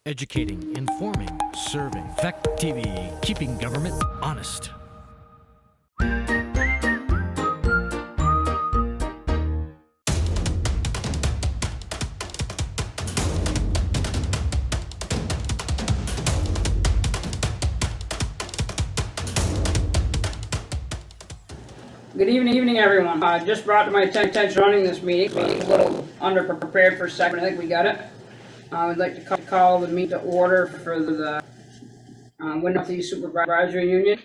Educating, informing, serving. Fact TV, keeping government honest. Good evening, everyone. Just brought to my attention running this meeting. We was a little underprepared for a second. I think we got it. I would like to call the meeting to order for the WNESU Supervisory Union.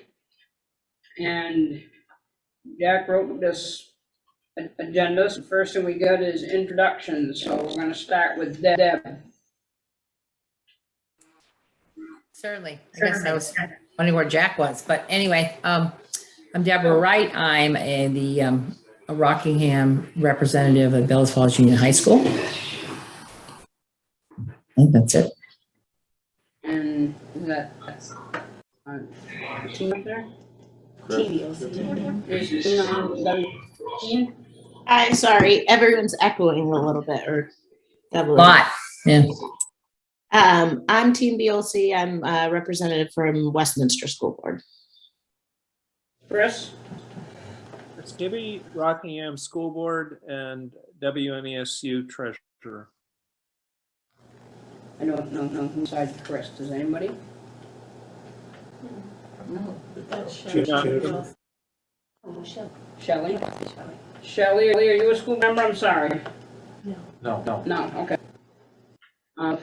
And Jack wrote this agenda. So the first thing we got is introductions. So we're going to start with Deb. Certainly. I guess I was wondering where Jack was, but anyway, I'm Deborah Wright. I'm the Rockingham representative of Bellows Falls Union High School. I think that's it. And that's team up there? Is team? I'm sorry, everyone's echoing a little bit or doubling. Lot. Yeah. I'm Team BLC. I'm a representative from Westminster School Board. Chris? It's Gibby, Rockingham School Board, and WNESU Treasurer. I don't know who's besides Chris. Does anybody? Shelley? Shelley, are you a school member? I'm sorry. No. No, okay.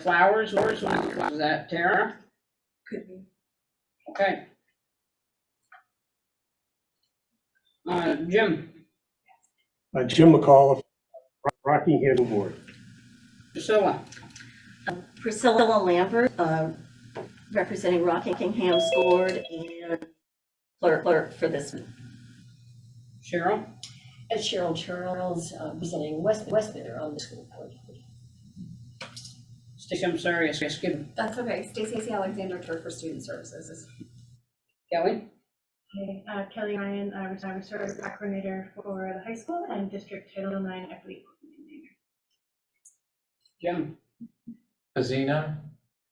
Flowers, is that Tara? Could be. Okay. Jim? Jim McCall, Rockingham School Board. Priscilla? Priscilla Lambert, representing Rockingham School Board and clerk for this. Cheryl? And Cheryl Charles, representing Westminster on the school board. Stacy, I'm sorry, I skipped. That's okay. Stacey Alexander, Clerk for Student Services. Kelly? Hey, Kelly Ryan, Resource Coordinator for the high school and District Title IX Equity Coordinator. Jim? Azina,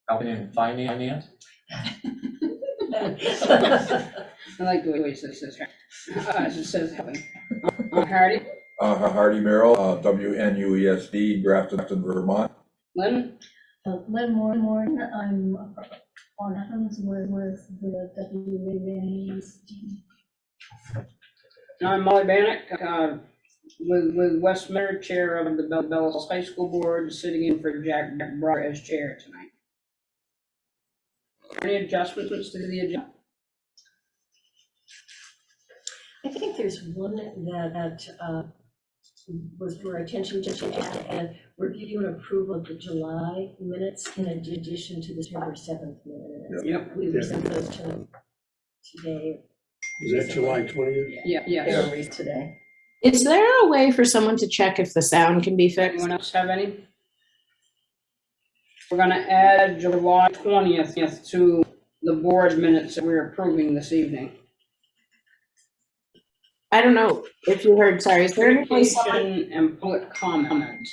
helping in finance. I like the way it says this. It says helping. Hardy? Hardy Merrill, WNESD, Grafton, Vermont. Lynn? Lynn Moore, I'm on Adams with the WNESD. I'm Molly Bannock, with Westminster, Chair of the Bellows High School Board, sitting in for Jack Brower as Chair tonight. Any adjustments to the agenda? I think there's one that was for our attention to and review and approval of the July minutes in addition to the September 7th minutes. Yep. We sent those to today. Is that July 20th? Yeah. Today. Is there a way for someone to check if the sound can be fixed? Anyone else have any? We're gonna add July 20th to the board minutes that we're approving this evening. I don't know if you heard, sorry, is there any way someone, Communication and public comment.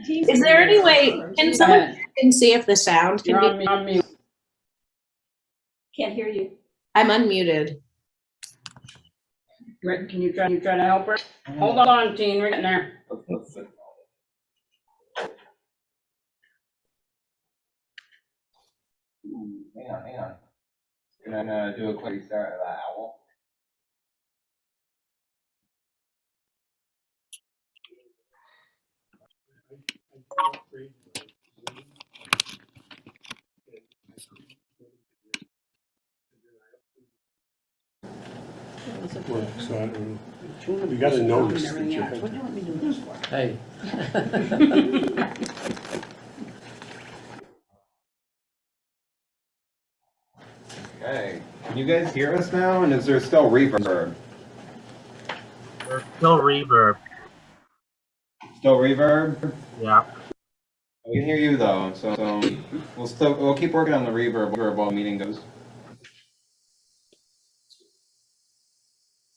is there any way, can Go someone ahead. can see if the sound You're can be, on mute. Can't hear you. I'm unmuted. Rick, can you try to help her? Hold on, Teen, we're getting there. Hang on. We're gonna do a quick restart of that owl. So we got a notice. Everything else. What do you want me to do this for? Hey. Okay, can you guys hear us now? And is there still reverb? There's still reverb. Still reverb? Yeah. We can hear you though, so we'll keep working on the reverb while the meeting goes.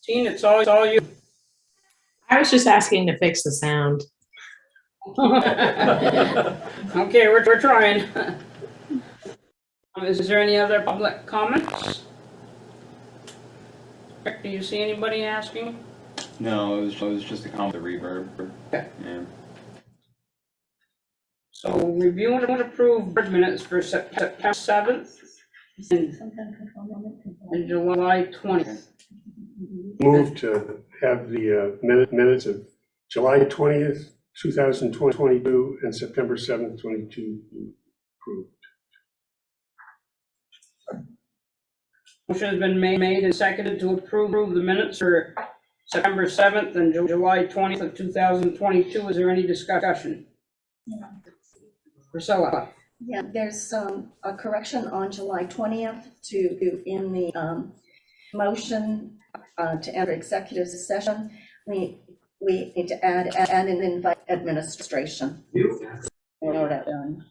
Teen, it's all you. I was just asking to fix the sound. Okay, we're trying. Is there any other public comments? Do you see anybody asking? No, it was just a comment, the reverb. Okay. Yeah. So review and approve board minutes for September 7th and July 20th. Move to have the minutes of July 20th, 2022 and September 7th, 22 approved. Motion has been made and seconded to approve the minutes for September 7th and July 20th of 2022. Is there any discussion? Priscilla? Yeah, there's a correction on July 20th to, in the motion to enter executive session. We need to add and invite administration. I know that done.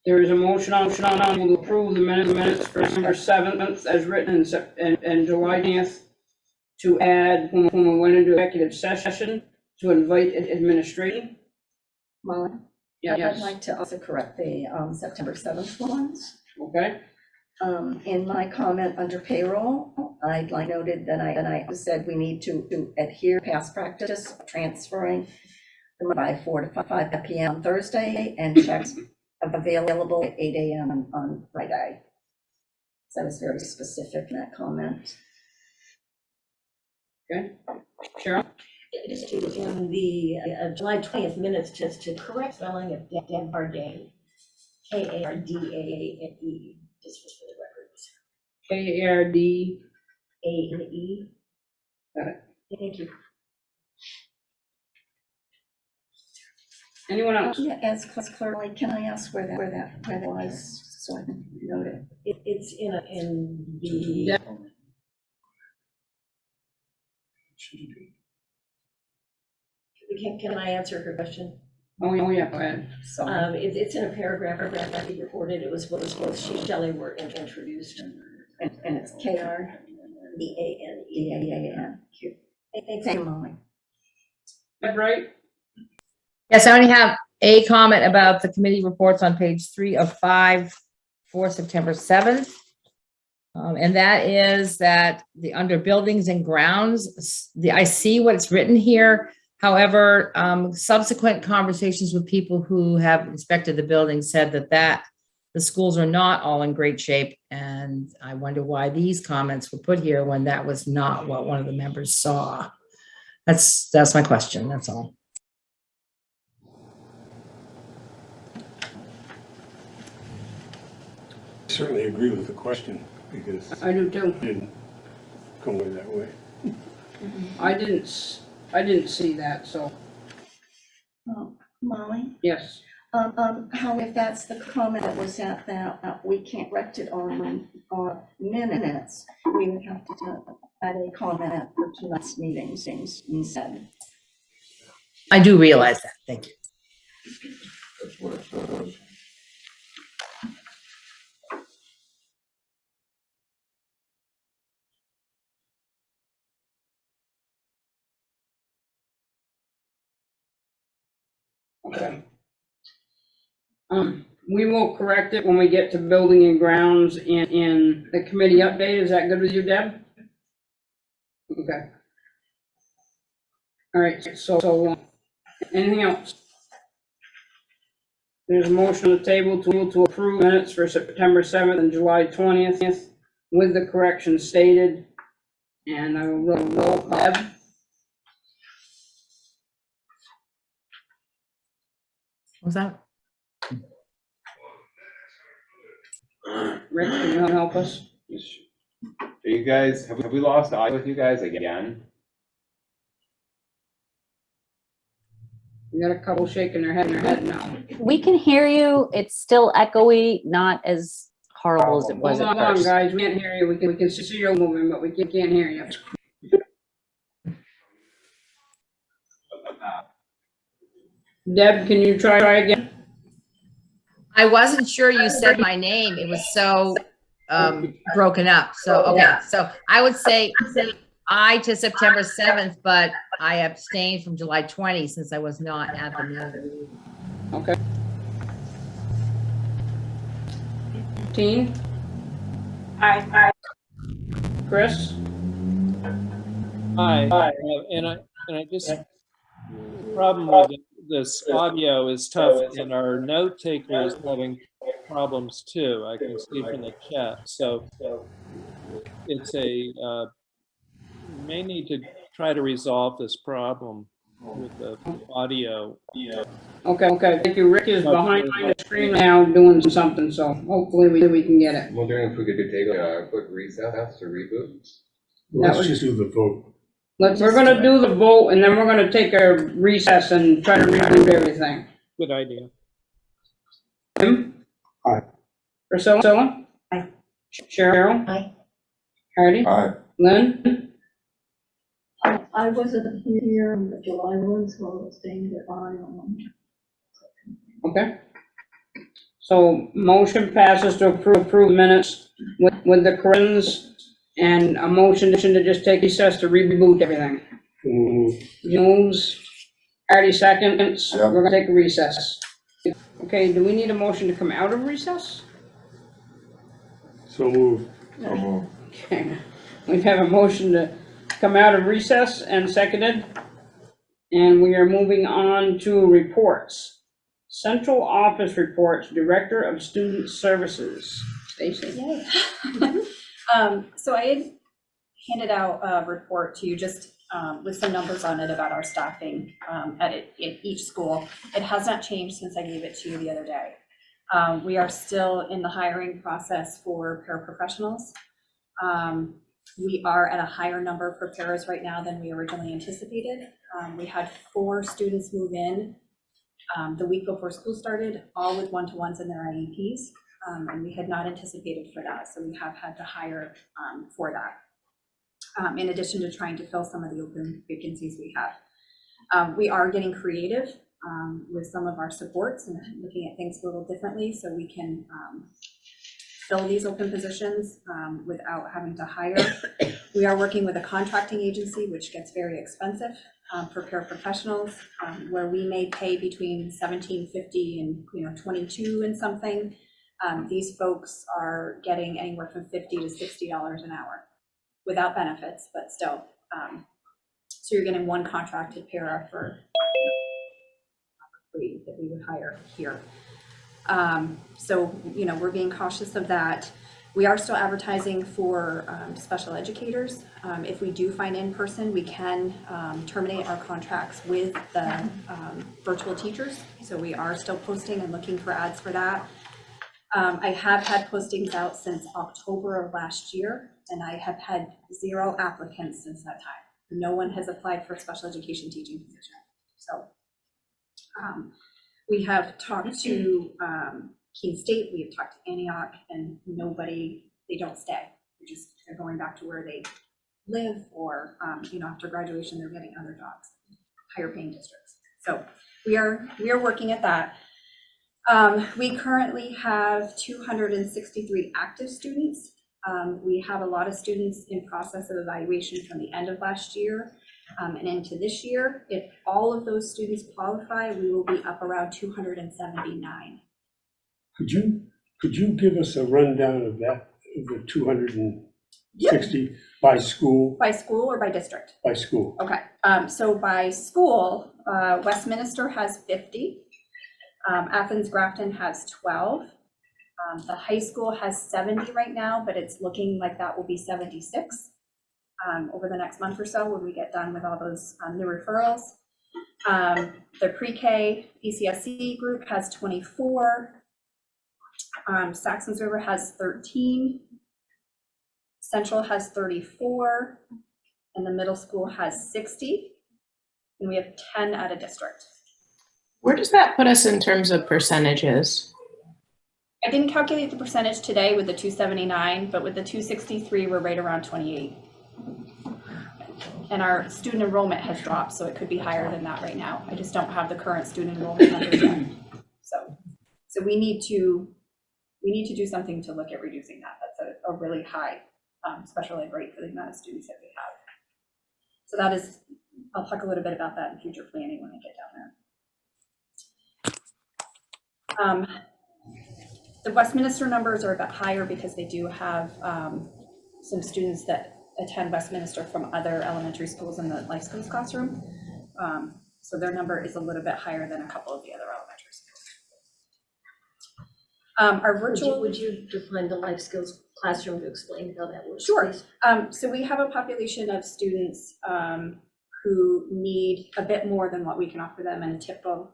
There is a motion on to approve the minutes for September 7th as written and July 20th to add when we went into executive session to invite administration. Molly? Yes. I'd like to also correct the September 7th ones. Okay. In my comment under payroll, I'd like noted that I said we need to adhere past practice of transferring by 4 to 5 p.m. on Thursday and checks available at 8 a.m. on Friday. So I was very specific in that comment. Okay. Cheryl? Just to, in the July 20th minutes, just to correct spelling of Dardane, Kardane, just for the records. Kardane. Got it. Thank you. Anyone else? Yeah, as clearly, can I ask where that was, so I can note it? It's in the. Yeah. Can I answer her question? Oh, yeah, go ahead. Sorry. It's in a paragraph that we reported. It was both she and Shelley were introduced. And it's KRDANE. Thank you, Molly. Right? Yes, I only have a comment about the committee reports on page 3 of 5 for September 7th. And that is that under buildings and grounds, I see what's written here. However, subsequent conversations with people who have inspected the building said that the schools are not all in great shape. And I wonder why these comments were put here when that was not what one of the members saw. That's my question. That's all. I certainly agree with the question because I do too. it didn't come away that way. I didn't see that, so Molly? yes. How if that's the comment that was at that we can't correct it on minutes, we would have to add a comment for tonight's meetings instead. I do realize that. Thank you. That's what it says. Okay. We will correct it when we get to building and grounds in the committee update. Is that good with you, Deb? Okay. All right, so anything else? There's a motion on the table to approve minutes for September 7th and July 20th with the corrections stated. And I will roll Deb. What was that? Rick, can you help us? Are you guys, have we lost audio with you guys again? We got a couple shaking their head now. We can hear you. It's still echoey, not as horrible as it was Hold at on, first. guys. We can't hear you. We can see you moving, but we can't hear you. Deb, can you try again? I wasn't sure you said my name. It was so broken up. So, okay. So I would say I to September 7th, but I abstained from July 20 since I was not at the meeting. Okay. Teen? Aye. Chris? Hi, and I just, the problem with this audio is tough, and our note taker is having problems too. I can see from the chat. So it's may need to try to resolve this problem with the audio. Okay, thank you. Rick is behind the screen now doing something, so hopefully we can get it. I'm wondering if we could take a quick recess or reboot. Let's just do the vote. We're gonna do the vote, and then we're gonna take a recess and try to reboot everything. Good idea. Tim? Aye. Priscilla? Aye. Cheryl? Aye. Hardy? Aye. Lynn? I wasn't here on the July one, so I was staying with Okay. So motion passes to approve minutes with the corrections and a motion to just take recess to reboot everything. Moves, Artie seconds, Yep. we're gonna take a recess. Okay, do we need a motion to come out of recess? So moved. So moved. Okay, we have a motion to come out of recess and seconded. And we are moving on to reports. Central Office Reports, Director of Student Services. Stacy. Yay. So I had handed out a report to you just with some numbers on it about our staffing at each school. It has not changed since I gave it to you the other day. We are still in the hiring process for paraprofessionals. We are at a higher number for paras right now than we originally anticipated. We had 4 students move in the week before school started, all with one-to-ones in their IEPs, and we had not anticipated for that, so we have had to hire for that, in addition to trying to fill some of the open vacancies we have. We are getting creative with some of our supports and looking at things a little differently so we can fill these open positions without having to hire. We are working with a contracting agency, which gets very expensive for paraprofessionals, where we may pay between $17.50 and $22 and something. These folks are getting anywhere from $50 to $60 an hour without benefits, but still. So you're getting one contracted para for free that we would hire here. So, we're being cautious of that. We are still advertising for special educators. If we do find in person, we can terminate our contracts with the virtual teachers. So we are still posting and looking for ads for that. I have had postings out since October of last year, and I have had 0 applicants since that time. No one has applied for a special education teaching position. So we have talked to Keene State, we have talked to Antioch, and they don't stay. They're going back to where they live, or after graduation, they're getting other jobs, higher paying districts. So we are working at that. We currently have 263 active students. We have a lot of students in process of evaluation from the end of last year and into this year. If all of those students qualify, we will be up around 279. Could you give us a rundown of that, of the 260 by school? By school or by district? By school. Okay, so by school, Westminster has 50. Athens Grafton has 12. The high school has 70 right now, but it's looking like that will be 76 over the next month or so when we get done with all those new referrals. The pre-K PCSE group has 24. Saxon's River has 13. Central has 34. And the middle school has 60. And we have 10 at a district. Where does that put us in terms of percentages? I didn't calculate the percentage today with the 279, but with the 263, we're right around 28. And our student enrollment has dropped, so it could be higher than that right now. I just don't have the current student enrollment numbers yet. So we need to do something to look at reducing that. That's a really high special ed rate for the amount of students that we have. So that is, I'll talk a little bit about that in future planning when I get down there. The Westminster numbers are a bit higher because they do have some students that attend Westminster from other elementary schools in the life skills classroom. So their number is a little bit higher than a couple of the other elementary schools. Our virtual. Would you define the life skills classroom to explain how that works? Sure. Please? So we have a population of students who need a bit more than what we can offer them in a typical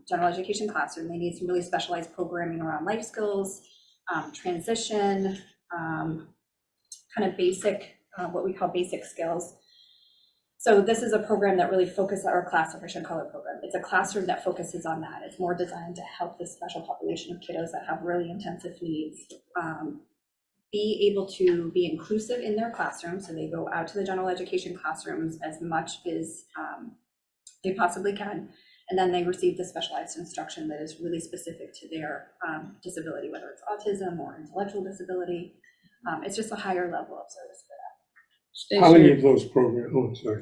general education classroom. They need some really specialized programming around life skills, transition, kind of basic, what we call basic skills. So this is a program that really focuses, our class efficient color program. It's a classroom that focuses on that. It's more designed to help this special population of kiddos that have really intensive needs be able to be inclusive in their classroom. So they go out to the general education classrooms as much as they possibly can. And then they receive the specialized instruction that is really specific to their disability, whether it's autism or intellectual disability. It's just a higher level of service for that. How many of those programs, oh, sorry.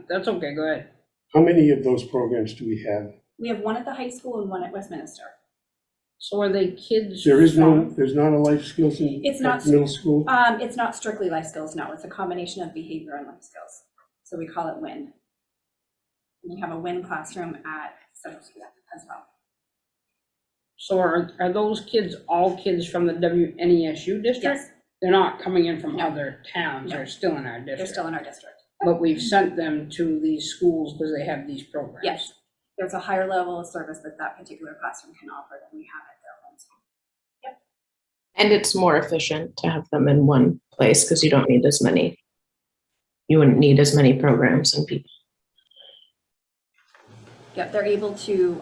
That's okay, go ahead. How many of those programs do we have? We have one at the high school and one at Westminster. So are they kids? There's not a life skills in It's not middle school? It's not strictly life skills, no. It's a combination of behavior and life skills. So we call it WIN. We have a WIN classroom at Central School as well. So are those kids all kids from the WNESU district? Yes. They're not coming in from other towns, they're still in our district. They're still in our district. But we've sent them to these schools because they have these programs. Yes. There's a higher level of service that that particular classroom can offer than we have at their home school. Yep. And it's more efficient to have them in one place because you don't need as many. You wouldn't need as many programs and people. Yep, they're able to,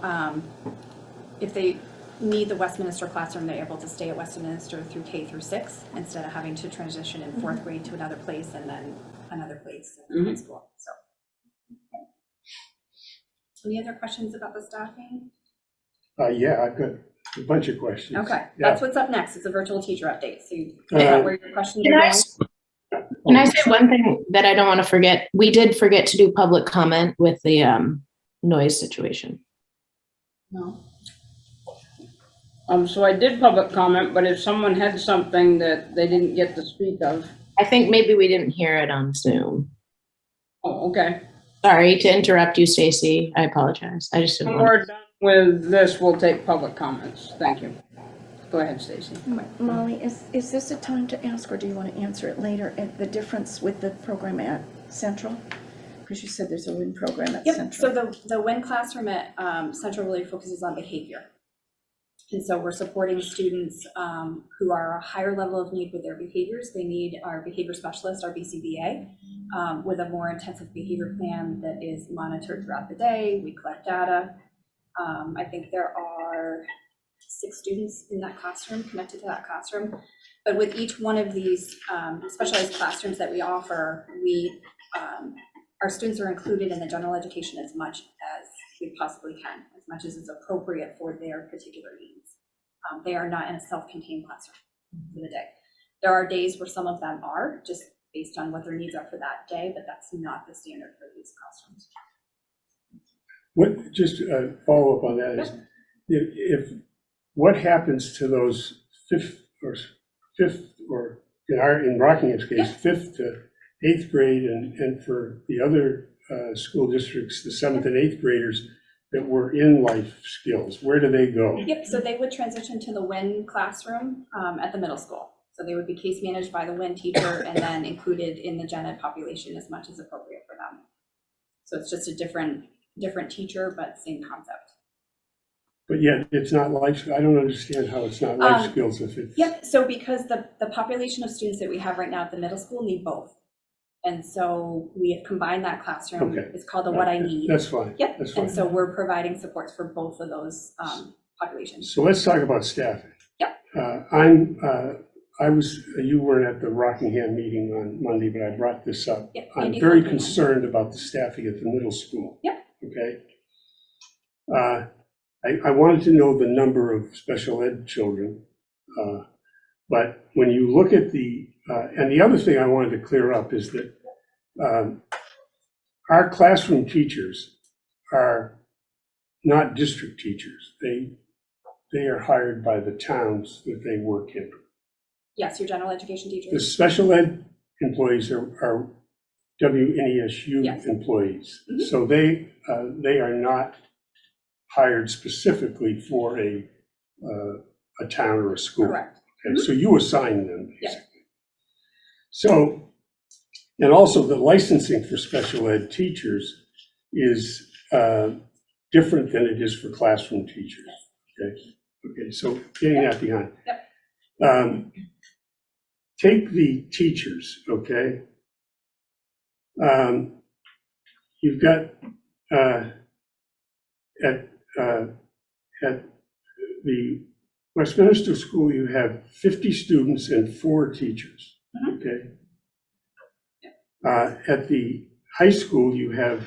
if they need the Westminster classroom, they're able to stay at Westminster through K through 6 instead of having to transition in 4th grade to another place and then another place in high school. So, any other questions about the staffing? Yeah, I've got a bunch of questions. Okay, Yeah. that's what's up next. It's a virtual teacher update. So you know where your questions are going. Can I say one thing that I don't want to forget? We did forget to do public comment with the noise situation. No. So I did public comment, but if someone had something that they didn't get to speak of. I think maybe we didn't hear it on Zoom. Oh, okay. Sorry to interrupt you, Stacy. I apologize. I just didn't When we're done with this, we'll take public comments. Thank you. Go ahead, Stacy. Molly, is this a time to ask, or do you want to answer it later? And the difference with the program at Central? Because you said there's a WIN program at Central. So the WIN classroom at Central really focuses on behavior. And so we're supporting students who are a higher level of need with their behaviors. They need our behavior specialist, our BCBA, with a more intensive behavior plan that is monitored throughout the day. We collect data. I think there are 6 students in that classroom, connected to that classroom. But with each one of these specialized classrooms that we offer, our students are included in the general education as much as we possibly can, as much as is appropriate for their particular needs. They are not in a self-contained classroom for the day. There are days where some of them are, just based on what their needs are for that day, but that's not the standard for these classrooms. What, just a follow-up on that is, what happens to those fifth or in Rockingham's case, 5th to 8th grade, and for the other school districts, the 7th and 8th graders that were in life skills, where do they go? Yep, so they would transition to the WIN classroom at the middle school. So they would be case managed by the WIN teacher and then included in the gen ed population as much as appropriate for them. So it's just a different teacher, but same concept. But yet it's not life, I don't understand how it's not life skills if it's. Yep, so because the population of students that we have right now at the middle school need both. And so we have combined that classroom. Okay. It's called the What I Need. That's fine. Yep, That's fine. and so we're providing supports for both of those populations. So let's talk about staffing. Yep. You weren't at the Rockingham meeting on Monday, but I brought this up. Yep, I'm Andy very Copeland. concerned about the staffing at the middle school. Yep. Okay. I wanted to know the number of special ed children, but when you look at and the other thing I wanted to clear up is that our classroom teachers are not district teachers. They are hired by the towns that they work in. Yes, your general education The teachers. special ed employees are WNESU Yes. employees. Mhm. So they are not hired specifically for a town or a school. Correct. Okay, so you assign them, Yeah. basically. So, and also the licensing for special ed teachers is different than it is for classroom teachers. Okay, so getting that behind. Yep. Take the teachers, okay? You've got at the Westminster School, you have 50 students and 4 teachers, okay? At the high school, you have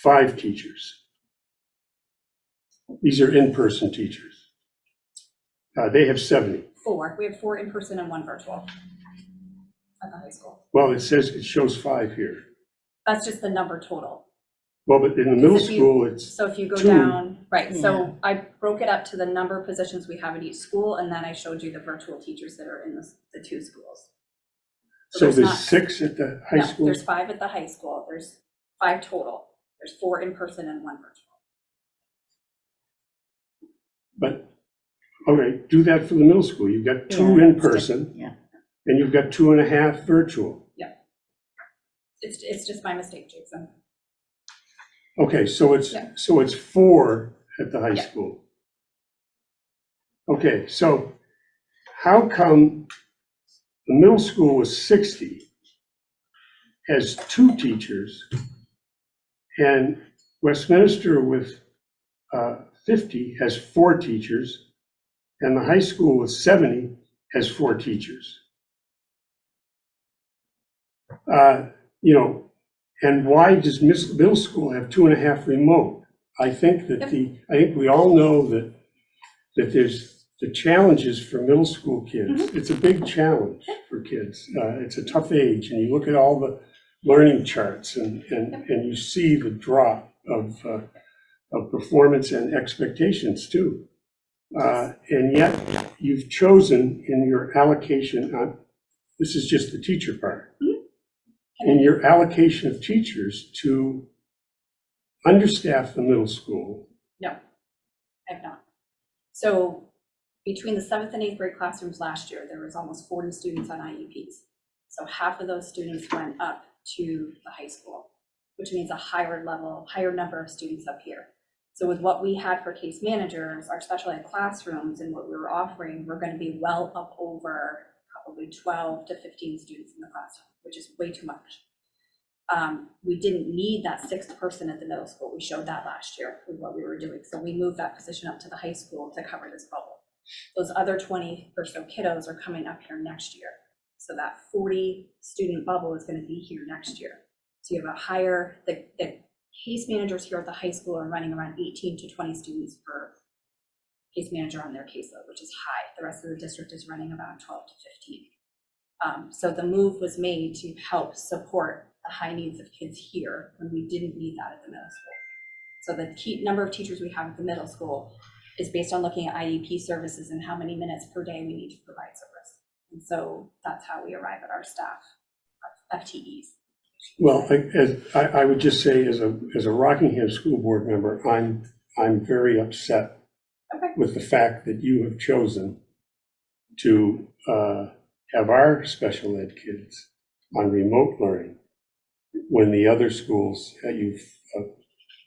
5 teachers. These are in-person teachers. They have 70. 4. We have 4 in person and 1 virtual at the high school. Well, it shows 5 here. That's just the number total. Well, but in the middle If you- school, it's So if you go 2. down, right, so I broke it up to the number of positions we have at each school, and then I showed you the virtual teachers that are in the 2 schools. So there's there's not- 6 at the high No, school? there's 5 at the high school. There's 5 total. There's 4 in person and 1 virtual. But, okay, do that for the middle school. You've got 2 in person. Yeah. And you've got 2.5 virtual. It's just my mistake, Jason. Okay, so it's, Yeah. so it's 4 at the high Yeah. school. Okay, so how come the middle school with 60 has 2 teachers and Westminster with 50 has 4 teachers and the high school with 70 has 4 teachers? And why does middle school have 2.5 remote? I think that I think we all know that there's the challenges for middle school kids. It's a big challenge for kids. It's a tough age, and you look at all the learning charts, and you see the drop of performance and expectations too. And yet you've chosen in your allocation, this is just the teacher part, in your allocation of teachers to understaff the middle school. No, I have not. So between the 7th and 8th grade classrooms last year, there was almost 40 students on IEPs. So half of those students went up to the high school, which means a higher number of students up here. So with what we had for case managers, our special ed classrooms and what we were offering, we're going to be well up over probably 12 to 15 students in the classroom, which is way too much. We didn't need that 6th person at the middle school. We showed that last year with what we were doing. So we moved that position up to the high school to cover this bubble. Those other 20 or so kiddos are coming up here next year. So that 40 student bubble is going to be here next year. So you have a higher, the case managers here at the high school are running around 18 to 20 students per case manager on their caseload, which is high. The rest of the district is running about 12 to 15. So the move was made to help support the high needs of kids here when we didn't need that at the middle school. So the key number of teachers we have at the middle school is based on looking at IEP services and how many minutes per day we need to provide service. And so that's how we arrive at our staff, FTEs. Well, I would just say, as a Rockingham School Board member, I'm very upset with the fact that you have chosen to have our special ed kids on remote learning when the other schools you've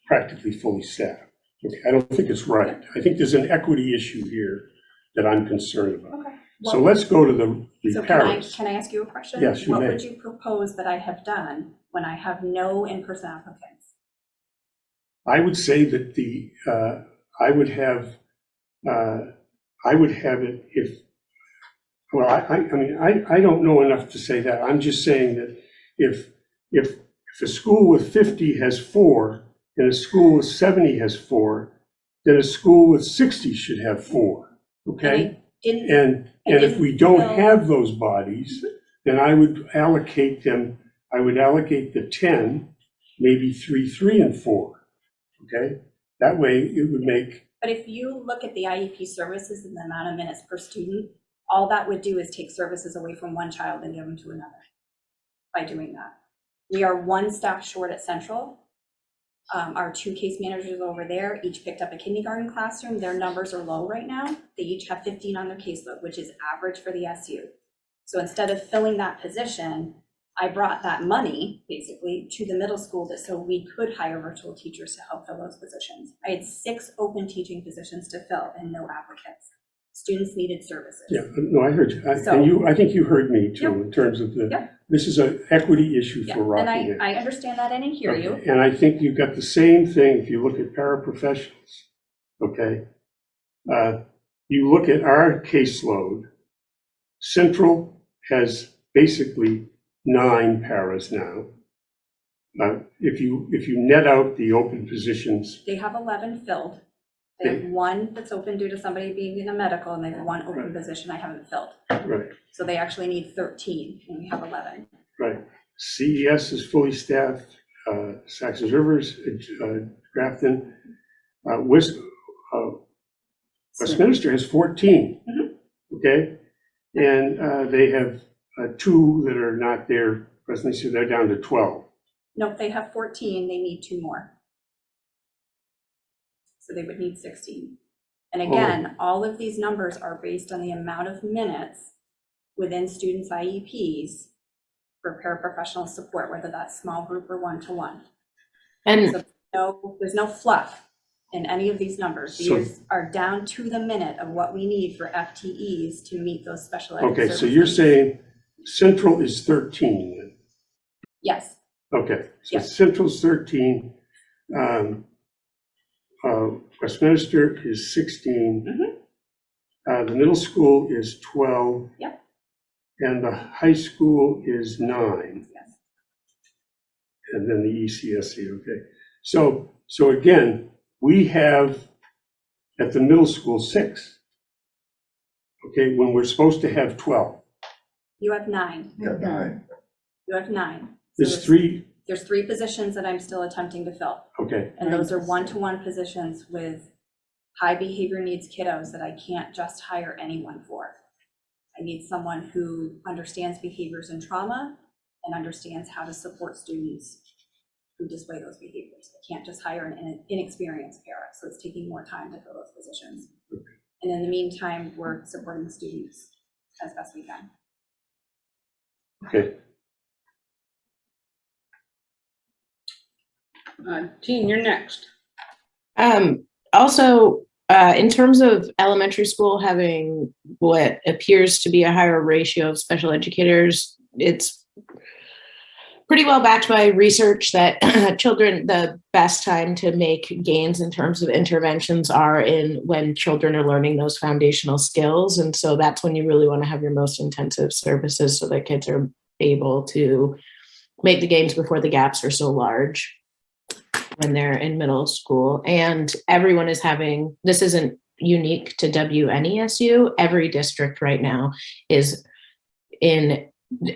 practically fully staffed. Okay, I don't think it's right. I think there's an equity issue here that I'm concerned about. Okay. So let's go to the So parents. can I ask you a question? Yes, you may. What would you propose that I have done when I have no in-person applicants? I would say that I would have it if, well, I mean, I don't know enough to say that. I'm just saying that if a school with 50 has 4 and a school with 70 has 4, then a school with 60 should have 4, okay? And if we don't have those bodies, then I would allocate them I would allocate the 10, maybe 3, 3, and 4, okay? That way it would make, But if you look at the IEP services and the amount of minutes per student, all that would do is take services away from one child and give them to another by doing that. We are one staff short at Central. Our 2 case managers over there each picked up a kindergarten classroom. Their numbers are low right now. They each have 15 on their caseload, which is average for the SU. So instead of filling that position, I brought that money basically to the middle school so we could hire virtual teachers to help fill those positions. I had 6 open teaching positions to fill and no applicants. Students needed services. yeah, no, I heard you. I think you heard me too, in terms of this is an equity issue for Rockingham. And I understand that and I hear you. And I think you've got the same thing if you look at paraprofessionals, okay? You look at our caseload, Central has basically 9 paras now. If you net out the open positions. They have 11 filled. They have 1 that's open due to somebody being in a medical, and they have 1 open position I haven't filled. Right. So they actually need 13, and we have 11. Right. CES is fully staffed, Saxon Rivers, Grafton, Westminster has 14, okay? And they have 2 that are not there presently, so they're down to 12. Nope, they have 14, they need 2 more. So they would need 16. And again, all of these numbers are based on the amount of minutes within students' IEPs for paraprofessional support, whether that's small group or one-to-one. And so there's no fluff in any of these numbers. These are down to the minute of what we need for FTEs to meet those special ed Okay, services. so you're saying Central is 13 then? Yes. Okay, so Yes. Central's 13. Westminster is 16. The middle school is 12. Yep. And the high school is 9. Yes. And then the ECSC, okay. So again, we have at the middle school 6. Okay, when we're supposed to have 12. You have 9. Yeah, 9. You have 9. There's 3. There's 3 positions that I'm still attempting to fill. Okay. And those are one-to-one positions with high behavior needs kiddos that I can't just hire anyone for. I need someone who understands behaviors and trauma and understands how to support students who display those behaviors. I can't just hire an inexperienced para, so it's taking more time to fill those positions. And in the meantime, we're supporting the students as best we can. Okay. Teen, you're next. Also, in terms of elementary school having what appears to be a higher ratio of special educators, it's pretty well backed by research that children, the best time to make gains in terms of interventions are in when children are learning those foundational skills. And so that's when you really want to have your most intensive services so that kids are able to make the gains before the gaps are so large when they're in middle school. And everyone is having, this isn't unique to WNESU. Every district right now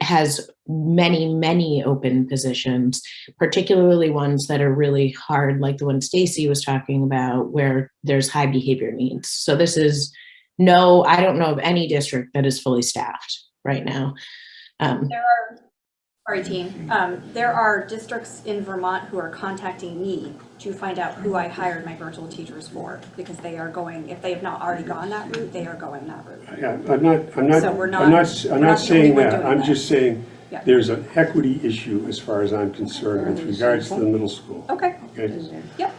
has many open positions, particularly ones that are really hard, like the one Stacy was talking about, where there's high behavior needs. So this is I don't know of any district that is fully staffed right now. There are districts in Vermont who are contacting me to find out who I hired my virtual teachers for, because they are going, if they have not already gone that route, they are going that route. Yeah, I'm not saying that. I'm just saying there's an equity issue as far as I'm concerned with regards to the middle school. Okay. Okay. Yep.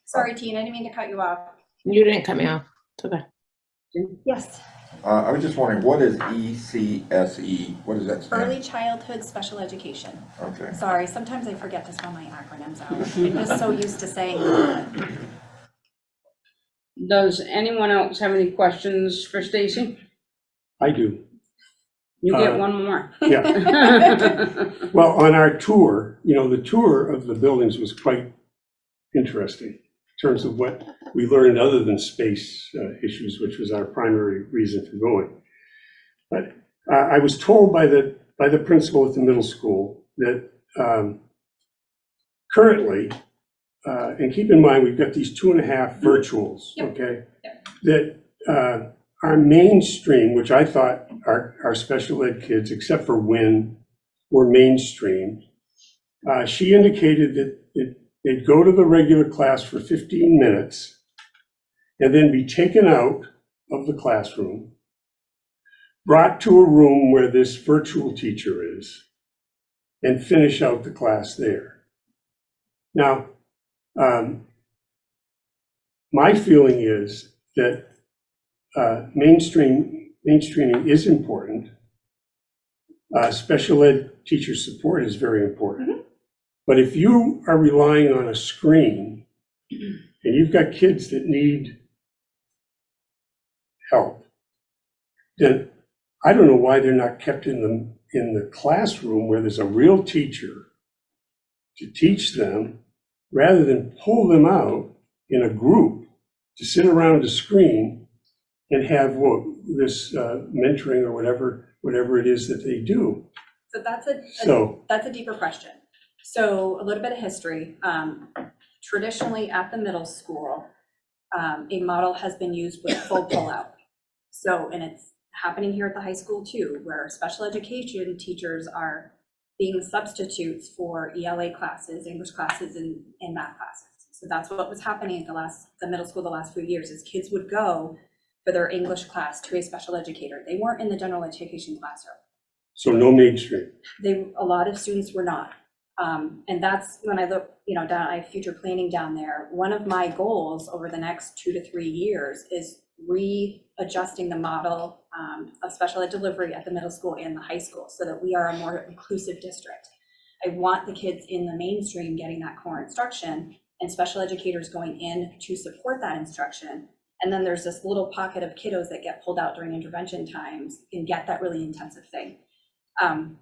Sorry, Teen, I didn't mean to cut you off. You didn't cut me off. It's okay. Yes. I was just wondering, what is ECSE? What does that stand Early Childhood Special Education. Okay. Sorry, sometimes I forget to spell my acronyms out. I'm just so used to saying that. Does anyone else have any questions for Stacy? I do. You get one more. Yeah. Well, on our tour, the tour of the buildings was quite interesting in terms of what we learned other than space issues, which was our primary reason for going. But I was told by the principal at the middle school that currently, and keep in mind, we've got these 2.5 virtuals, okay? That our mainstream, which I thought our special ed kids, except for Wynn, were mainstream. She indicated that they'd go to the regular class for 15 minutes and then be taken out of the classroom, brought to a room where this virtual teacher is, and finish out the class there. Now, my feeling is that mainstreaming is important. Special ed teacher support is very important. But if you are relying on a screen and you've got kids that need help, then I don't know why they're not kept in the classroom where there's a real teacher to teach them, rather than pull them out in a group to sit around a screen and have this mentoring or whatever it is that they do. So that's a deeper question. So a little bit of history. Traditionally at the middle school, a model has been used with full pullout. So, and it's happening here at the high school too, where special education teachers are being substitutes for ELA classes, English classes, and math classes. So that's what was happening at the middle school the last few years, is kids would go for their English class to a special educator. They weren't in the general education classroom. So no mainstream. A lot of students were not. And that's when I look, down at future planning down there. One of my goals over the next 2 to 3 years is readjusting the model of special ed delivery at the middle school and the high school, so that we are a more inclusive district. I want the kids in the mainstream getting that core instruction and special educators going in to support that instruction. And then there's this little pocket of kiddos that get pulled out during intervention times and get that really intensive thing.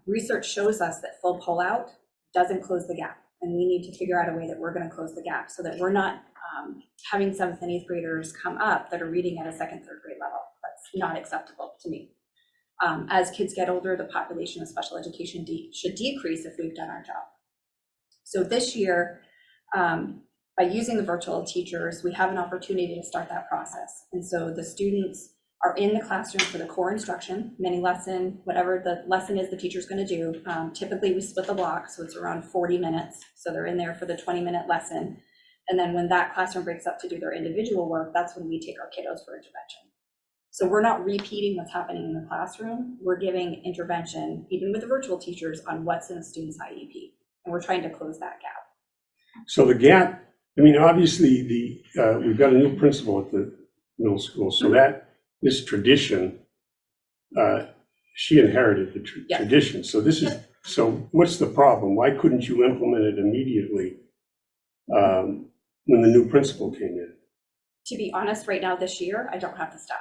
Research shows us that full pullout doesn't close the gap. And we need to figure out a way that we're going to close the gap, so that we're not having 7th and 8th graders come up that are reading at a 2nd, 3rd grade level. That's not acceptable to me. As kids get older, the population of special education should decrease if we've done our job. So this year, by using the virtual teachers, we have an opportunity to start that process. And so the students are in the classroom for the core instruction, mini lesson, whatever the lesson is the teacher's going to do. Typically we split the block, so it's around 40 minutes. So they're in there for the 20-minute lesson. And then when that classroom breaks up to do their individual work, that's when we take our kiddos for intervention. So we're not repeating what's happening in the classroom. We're giving intervention, even with the virtual teachers, on what's in the student's IEP. And we're trying to close that gap. So the gap, I mean, obviously we've got a new principal at the middle school, so that this tradition, she inherited the tradition. So so what's the problem? Why couldn't you implement it immediately when the new principal came in? To be honest, right now this year, I don't have the staff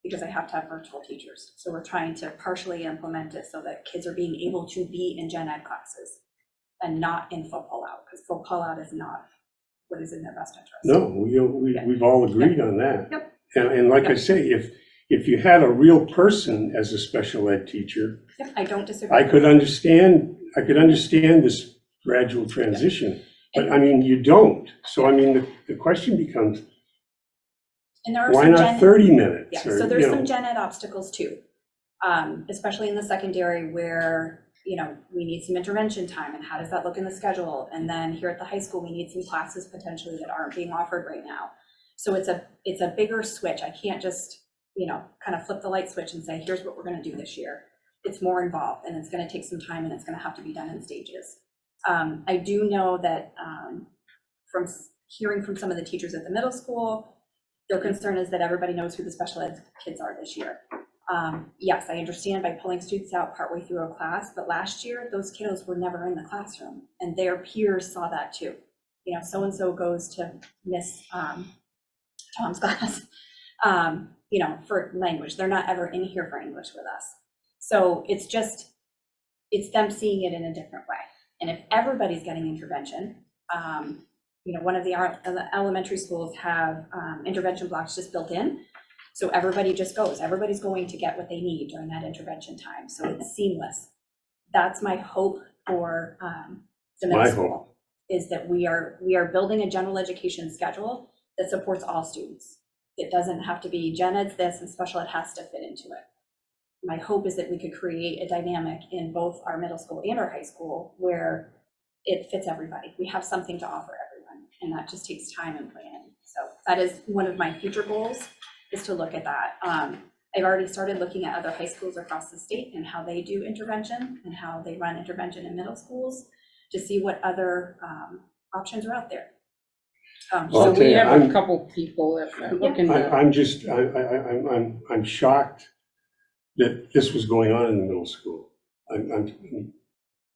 because I have to have virtual teachers. So we're trying to partially implement it so that kids are being able to be in gen ed classes and not in full pullout, because full pullout is not what is in their best interest. No, we've all agreed on that. Yep. And like I say, if you had a real person as a special ed teacher, I don't disagree. I could understand this gradual transition, but I mean, you don't. So I mean, the question becomes, why not 30 minutes? Yeah, so there's some gen ed obstacles too, especially in the secondary where, we need some intervention time, and how does that look in the schedule? And then here at the high school, we need some classes potentially that aren't being offered right now. So it's a bigger switch. I can't just, kind of flip the light switch and say, here's what we're going to do this year. It's more involved, and it's going to take some time, and it's going to have to be done in stages. I do know that from hearing from some of the teachers at the middle school, their concern is that everybody knows who the special ed kids are this year. Yes, I understand by pulling students out partway through a class, but last year those kiddos were never in the classroom, and their peers saw that too. So-and-so goes to Miss Tom's class, for language. They're not ever in here for English with us. So it's them seeing it in a different way. And if everybody's getting intervention, one of the elementary schools have intervention blocks just built in. So everybody just goes. Everybody's going to get what they need during that intervention time. So it's seamless. That's my hope for the My middle school hope. is that we are building a general education schedule that supports all students. It doesn't have to be gen ed's this and special ed has to fit into it. My hope is that we could create a dynamic in both our middle school and our high school where it fits everybody. We have something to offer everyone, and that just takes time and planning. So that is one of my future goals, is to look at that. I've already started looking at other high schools across the state and how they do intervention and how they run intervention in middle schools to see what other options are out there. So we have a couple people that are looking to. I'm shocked that this was going on in the middle school.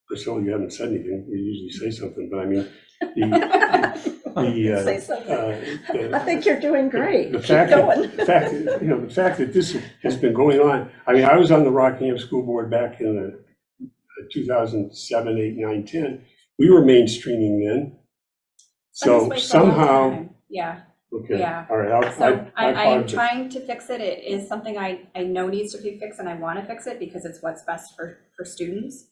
Priscilla, you haven't said anything. You usually say something, but I mean, Say something. I think you're doing great. The Keep fact going. the fact that this has been going on. I mean, I was on the Rockingham School Board back in the 2007, 8, 9, 10. We were mainstreaming then. So somehow. Yeah. Okay. Yeah. All right. So I'm trying to fix it. It is something I know needs to be fixed, and I want to fix it because it's what's best for students.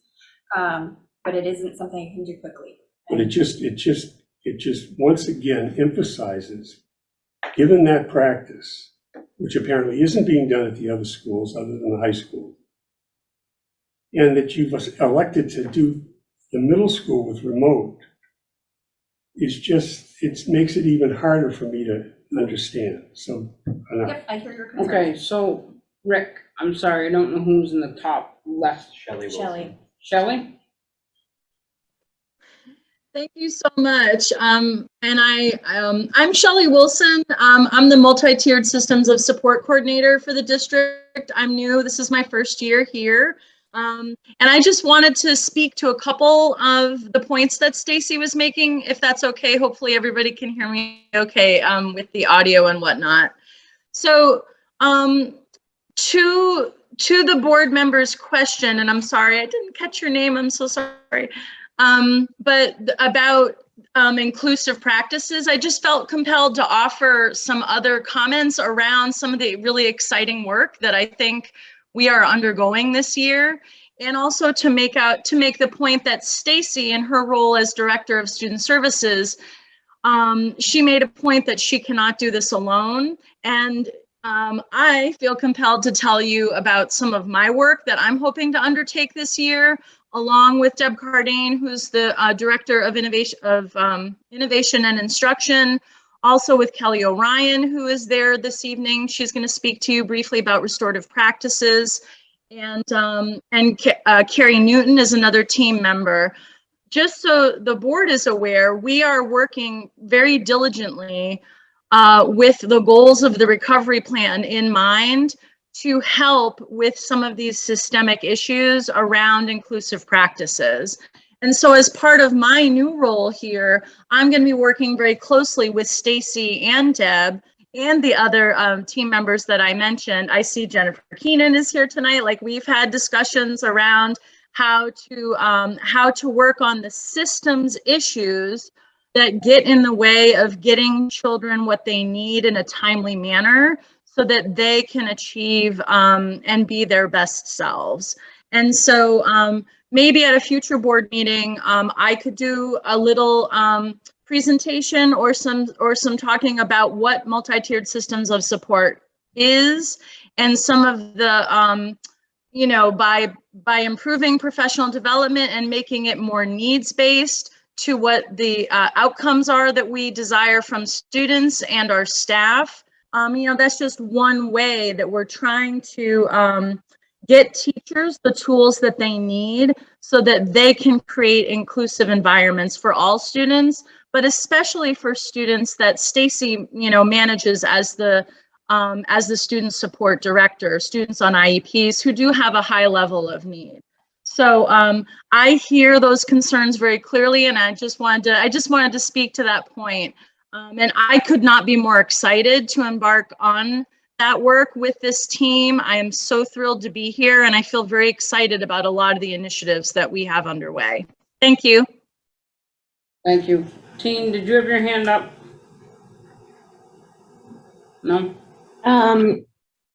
But it isn't something I can do quickly. But it just once again emphasizes, given that practice, which apparently isn't being done at the other schools other than the high school, and that you've elected to do the middle school with remote, it makes it even harder for me to understand. So, Yep, I hear your concern. Okay, so Rick, I'm sorry, I don't know who's in the top left. Shelley? Thank you so much. And I'm Shelley Wilson. I'm the multi-tiered systems of support coordinator for the district. I'm new. This is my first year here. And I just wanted to speak to a couple of the points that Stacy was making, if that's okay. Hopefully everybody can hear me okay with the audio and whatnot. So to the board member's question, and I'm sorry, I didn't catch your name. I'm so sorry. But about inclusive practices, I just felt compelled to offer some other comments around some of the really exciting work that I think we are undergoing this year, and also to make the point that Stacy, in her role as Director of Student Services, she made a point that she cannot do this alone, and I feel compelled to tell you about some of my work that I'm hoping to undertake this year, along with Deb Cardane, who's the Director of Innovation and Instruction, also with Kelly O'Ryan, who is there this evening. She's going to speak to you briefly about restorative practices, and Carrie Newton is another team member. Just so the board is aware, we are working very diligently with the goals of the recovery plan in mind to help with some of these systemic issues around inclusive practices. And so as part of my new role here, I'm going to be working very closely with Stacy and Deb and the other team members that I mentioned. I see Jennifer Keenan is here tonight. Like, we've had discussions around how to work on the systems issues that get in the way of getting children what they need in a timely manner so that they can achieve and be their best selves. And so maybe at a future board meeting, I could do a little presentation or some talking about what multi-tiered systems of support is, and some of the, by improving professional development and making it more needs-based to what the outcomes are that we desire from students and our staff. That's just one way that we're trying to get teachers the tools that they need so that they can create inclusive environments for all students, but especially for students that Stacy, manages as the student support director, students on IEPs who do have a high level of need. So I hear those concerns very clearly, and I just wanted to speak to that point. And I could not be more excited to embark on that work with this team. I am so thrilled to be here, and I feel very excited about a lot of the initiatives that we have underway. Thank you. Thank you. Teen, did you have your hand up? No?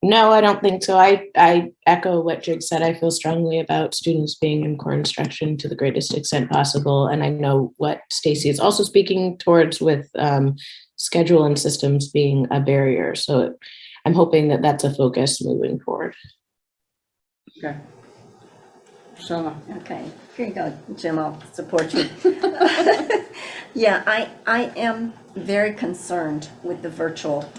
No, I don't think so. I echo what Jig said. I feel strongly about students being in core instruction to the greatest extent possible. And I know what Stacy is also speaking towards with schedule and systems being a barrier. So I'm hoping that that's a focus moving forward. Okay. So, Okay, here you go, Jim, I'll support you. Yeah, I am very concerned with the virtual.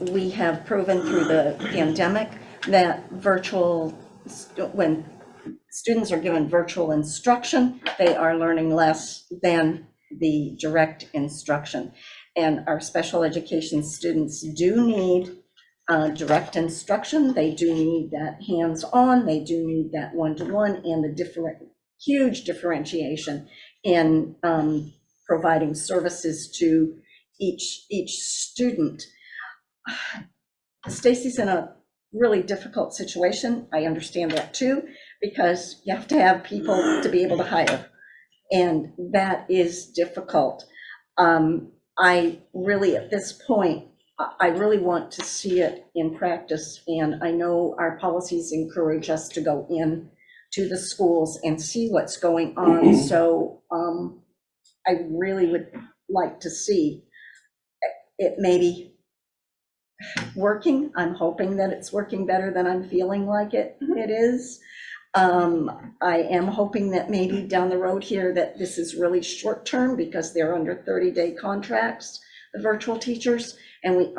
We have proven through the pandemic that when students are given virtual instruction, they are learning less than the direct instruction. And our special education students do need direct instruction. They do need that hands-on, they do need that one-to-one, and the huge differentiation in providing services to each student. Stacy's in a really difficult situation. I understand that too, because you have to have people to be able to hire, and that is difficult. I really, at this point, I really want to see it in practice, and I know our policies encourage us to go in to the schools and see what's going on. So I really would like to see it maybe working. I'm hoping that it's working better than I'm feeling like it is. I am hoping that maybe down the road here that this is really short term because they're under 30-day contracts, the virtual teachers, and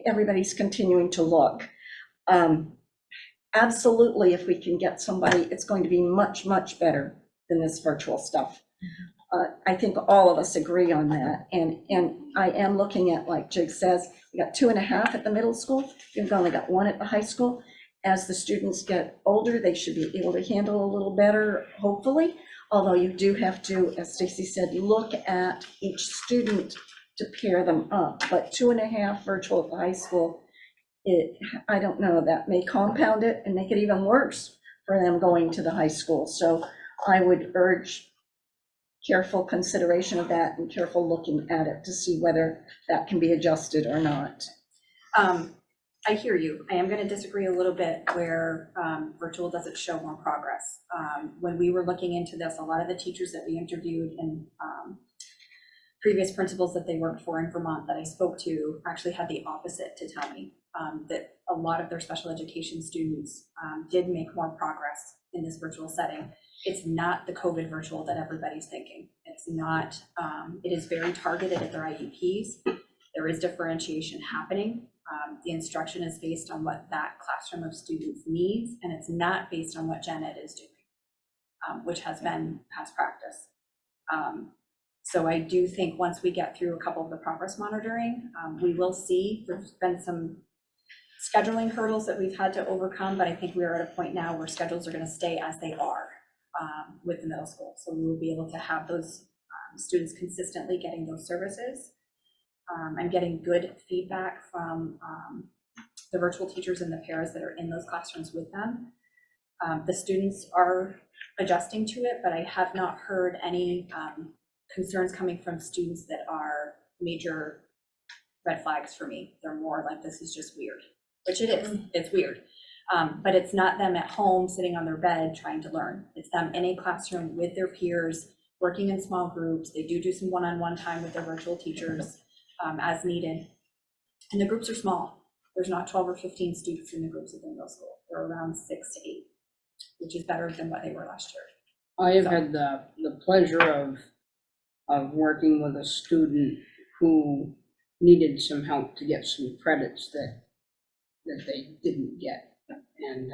everybody's continuing to look. Absolutely, if we can get somebody, it's going to be much, much better than this virtual stuff. I think all of us agree on that. And I am looking at, like Jig says, we got 2.5 at the middle school. We've only got 1 at the high school. As the students get older, they should be able to handle a little better, hopefully. Although you do have to, as Stacy said, look at each student to pair them up. But 2.5 virtual at the high school, I don't know, that may compound it and make it even worse for them going to the high school. So I would urge careful consideration of that and careful looking at it to see whether that can be adjusted or not. I hear you. I am going to disagree a little bit where virtual doesn't show more progress. When we were looking into this, a lot of the teachers that we interviewed and previous principals that they worked for in Vermont that I spoke to actually had the opposite to tell me, that a lot of their special education students did make more progress in this virtual setting. It's not the COVID virtual that everybody's thinking. It's not, it is very targeted at their IEPs. There is differentiation happening. The instruction is based on what that classroom of students needs, and it's not based on what Gen Ed is doing, which has been past practice. So I do think once we get through a couple of the progress monitoring, we will see there's been some scheduling hurdles that we've had to overcome, but I think we're at a point now where schedules are going to stay as they are with the middle school. So we will be able to have those students consistently getting those services. I'm getting good feedback from the virtual teachers and the paras that are in those classrooms with them. The students are adjusting to it, but I have not heard any concerns coming from students that are major red flags for me. They're more like, this is just weird, which it is. It's weird. But it's not them at home sitting on their bed trying to learn. It's them in a classroom with their peers, working in small groups. They do some one-on-one time with their virtual teachers as needed. And the groups are small. There's not 12 or 15 students in the groups at the middle school. They're around 6 to 8, which is better than what they were last year. I have had the pleasure of working with a student who needed some help to get some credits that they didn't get. And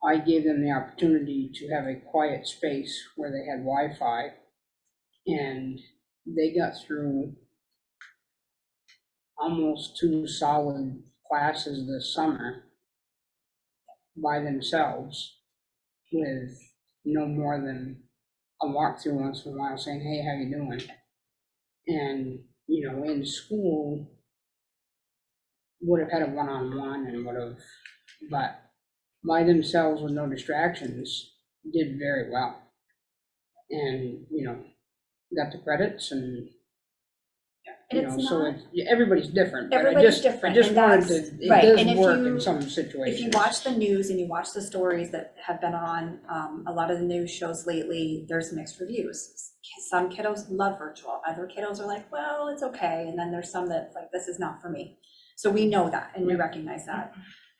I gave them the opportunity to have a quiet space where they had Wi-Fi, and they got through almost 2 solid classes this summer by themselves with no more than a walkthrough once in a while saying, hey, how you doing? And, you know, in school, would have had a one-on-one and would have, but by themselves with no distractions, did very well. And, you know, got the credits and And You know, it's so not- everybody's different. But Everybody's I different, just and wanted that's- to, it right, does and if work you- in some If situations. you watch the news and you watch the stories that have been on a lot of the news shows lately, there's mixed reviews. Some kiddos love virtual, other kiddos are like, well, it's okay, and then there's some that like, this is not for me. So we know that and we recognize that.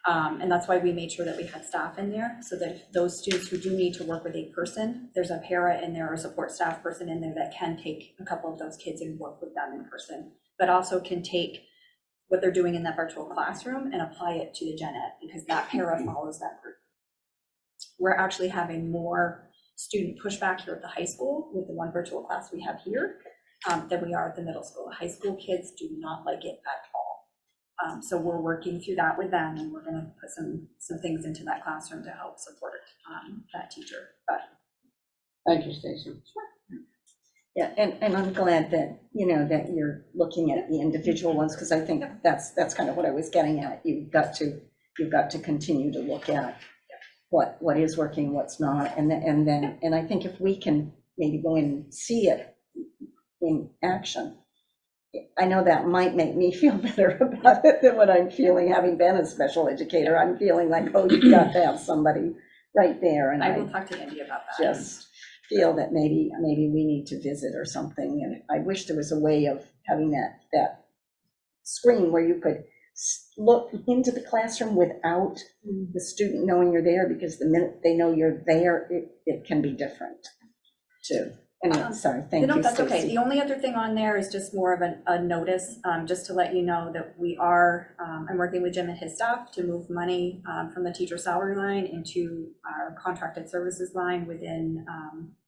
And that's why we made sure that we had staff in there, so that those students who do need to work with a person, there's a para in there or a support staff person in there that can take a couple of those kids and work with them in person, but also can take what they're doing in that virtual classroom and apply it to the gen ed, because that para follows that group. We're actually having more student pushback here at the high school with the one virtual class we have here than we are at the middle school. High school kids do not like it at all. So we're working through that with them, and we're gonna put some things into that classroom to help support that teacher. But Thank you, Stacy. Yeah, and I'm glad that, you know, that you're looking at the individual ones, because I think that's kind of what I was getting at. You've got to continue to look at what is working, what's not, and I think if we can maybe go in and see it in action, I know that might make me feel better about it than what I'm feeling, having been a special educator. I'm feeling like, oh, you've got to have somebody right there, and I will talk to Andy about that. just feel that maybe we need to visit or something. And I wish there was a way of having that screen where you could look into the classroom without the student knowing you're there, because the minute they know you're there, it can be different too. Anyway, sorry, thank No, you, that's okay. Stacy. The only other thing on there is just more of a notice, just to let you know that we are, I'm working with Jim and his staff to move money from the teacher salary line into our contracted services line within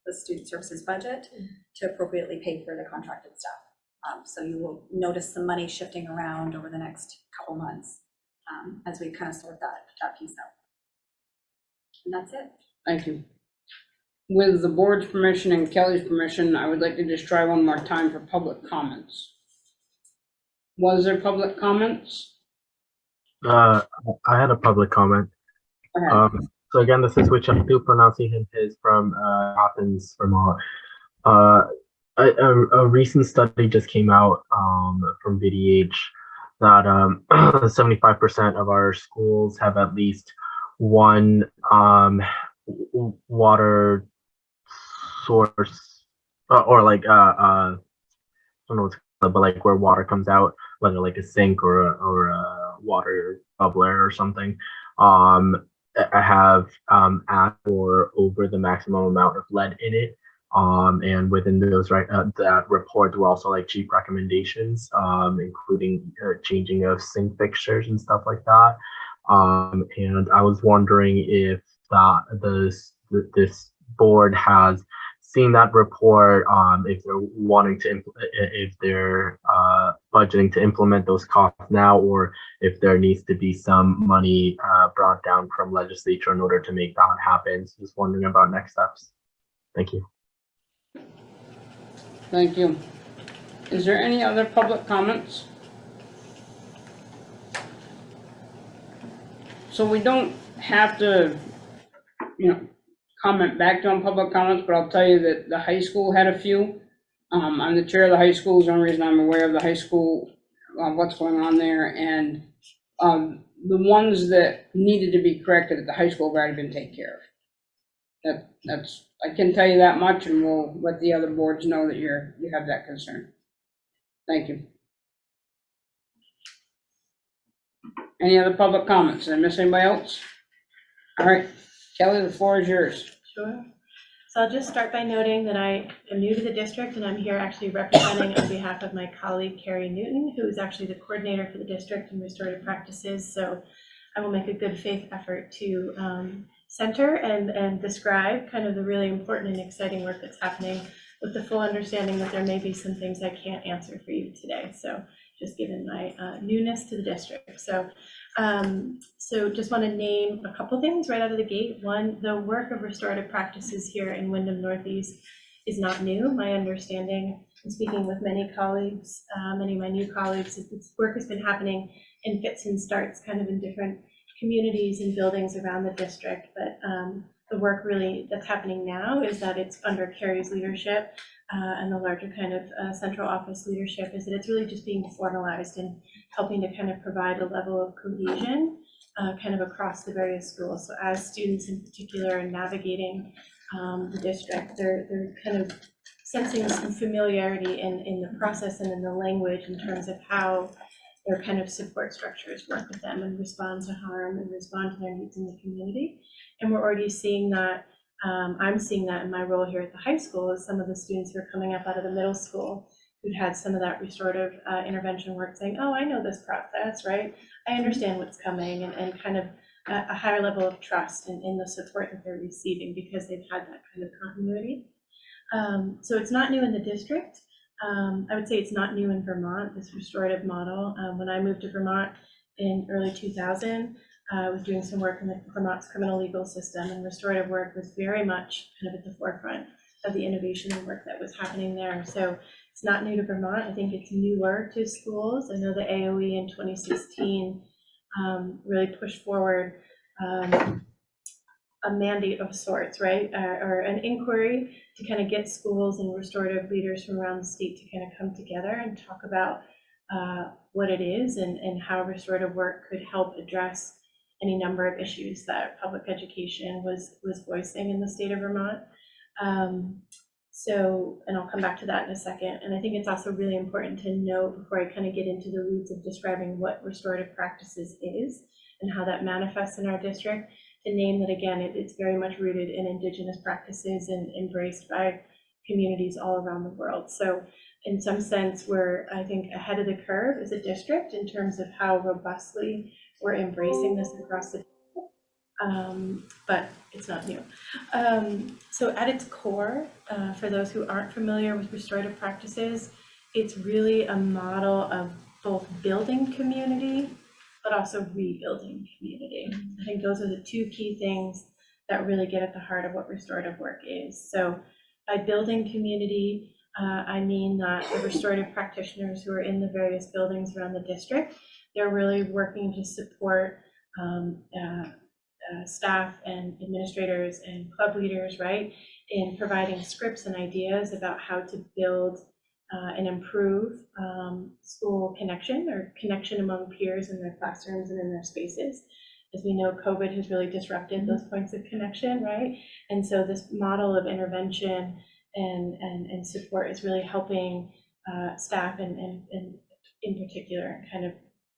the student services budget to appropriately pay for the contracted staff. So you will notice some money shifting around over the next couple months as we kind of sort that piece out. And that's it. Thank you. With the board's permission and Kelly's permission, I would like to just try one more time for public comments. Was there public comments? I had a public comment. Go ahead. So again, this is Wichatu, pronunciation is from Athens, Vermont. A recent study just came out from VDH that 75% of our schools have at least one water source or like I don't know what's called, but like where water comes out, whether like a sink or a water bubbler or something, have at or over the maximum amount of lead in it. And within those that report, there were also like cheap recommendations, including changing of sink fixtures and stuff like that. And I was wondering if this board has seen that report, if they're wanting to, if they're budgeting to implement those costs now, or if there needs to be some money brought down from legislature in order to make that happen. So just wondering about next steps. Thank you. Thank you. Is there any other public comments? So we don't have to, comment back on public comments, but I'll tell you that the high school had a few. I'm the chair of the high school, is the only reason I'm aware of the high school, what's going on there, and the ones that needed to be corrected at the high school have already been taken care of. That's I can tell you that much, and we'll let the other boards know that you have that concern. Thank you. Any other public comments? Did I miss anybody else? All right, Kelly, the floor is yours. Sure. So I'll just start by noting that I am new to the district, and I'm here actually representing on behalf of my colleague, Carrie Newton, who is actually the coordinator for the district in restorative practices. So I will make a good faith effort to center and describe kind of the really important and exciting work that's happening, with the full understanding that there may be some things I can't answer for you today. So just given my newness to the district. So just want to name a couple things right out of the gate. One, the work of restorative practices here in Wyndham Northeast is not new. My understanding, and speaking with many colleagues, many of my new colleagues, is this work has been happening in fits and starts kind of in different communities and buildings around the district. But the work really that's happening now is that it's under Carrie's leadership and the larger kind of central office leadership, is that it's really just being formalized and helping to kind of provide a level of cohesion kind of across the various schools. So as students in particular are navigating the district, they're kind of sensing some familiarity in the process and in the language in terms of how their kind of support structures work with them and respond to harm and respond to their needs in the community. And we're already seeing that. I'm seeing that in my role here at the high school, as some of the students who are coming up out of the middle school who'd had some of that restorative intervention work saying, oh, I know this process, right? I understand what's coming, and kind of a higher level of trust in the support that they're receiving because they've had that kind of continuity. So it's not new in the district. I would say it's not new in Vermont, this restorative model. When I moved to Vermont in early 2000, I was doing some work in Vermont's criminal legal system, and restorative work was very much kind of at the forefront of the innovation and work that was happening there. So it's not new to Vermont. I think it's newer to schools. I know the AOE in 2016 really pushed forward a mandate of sorts, right? Or an inquiry to kind of get schools and restorative leaders from around the state to kind of come together and talk about what it is and how restorative work could help address any number of issues that public education was voicing in the state of Vermont. And I'll come back to that in a second. And I think it's also really important to note, before I kind of get into the weeds of describing what restorative practices is and how that manifests in our district, to name that, again, it's very much rooted in Indigenous practices and embraced by communities all around the world. So in some sense, we're, I think, ahead of the curve as a district in terms of how robustly we're embracing this across the but it's not new. So at its core, for those who aren't familiar with restorative practices, it's really a model of both building community, but also rebuilding community. I think those are the two key things that really get at the heart of what restorative work is. So by building community, I mean that the restorative practitioners who are in the various buildings around the district, they're really working to support staff and administrators and club leaders, right, in providing scripts and ideas about how to build and improve school connection or connection among peers in their classrooms and in their spaces. As we know, COVID has really disrupted those points of connection, right? And so this model of intervention and support is really helping staff and in particular kind of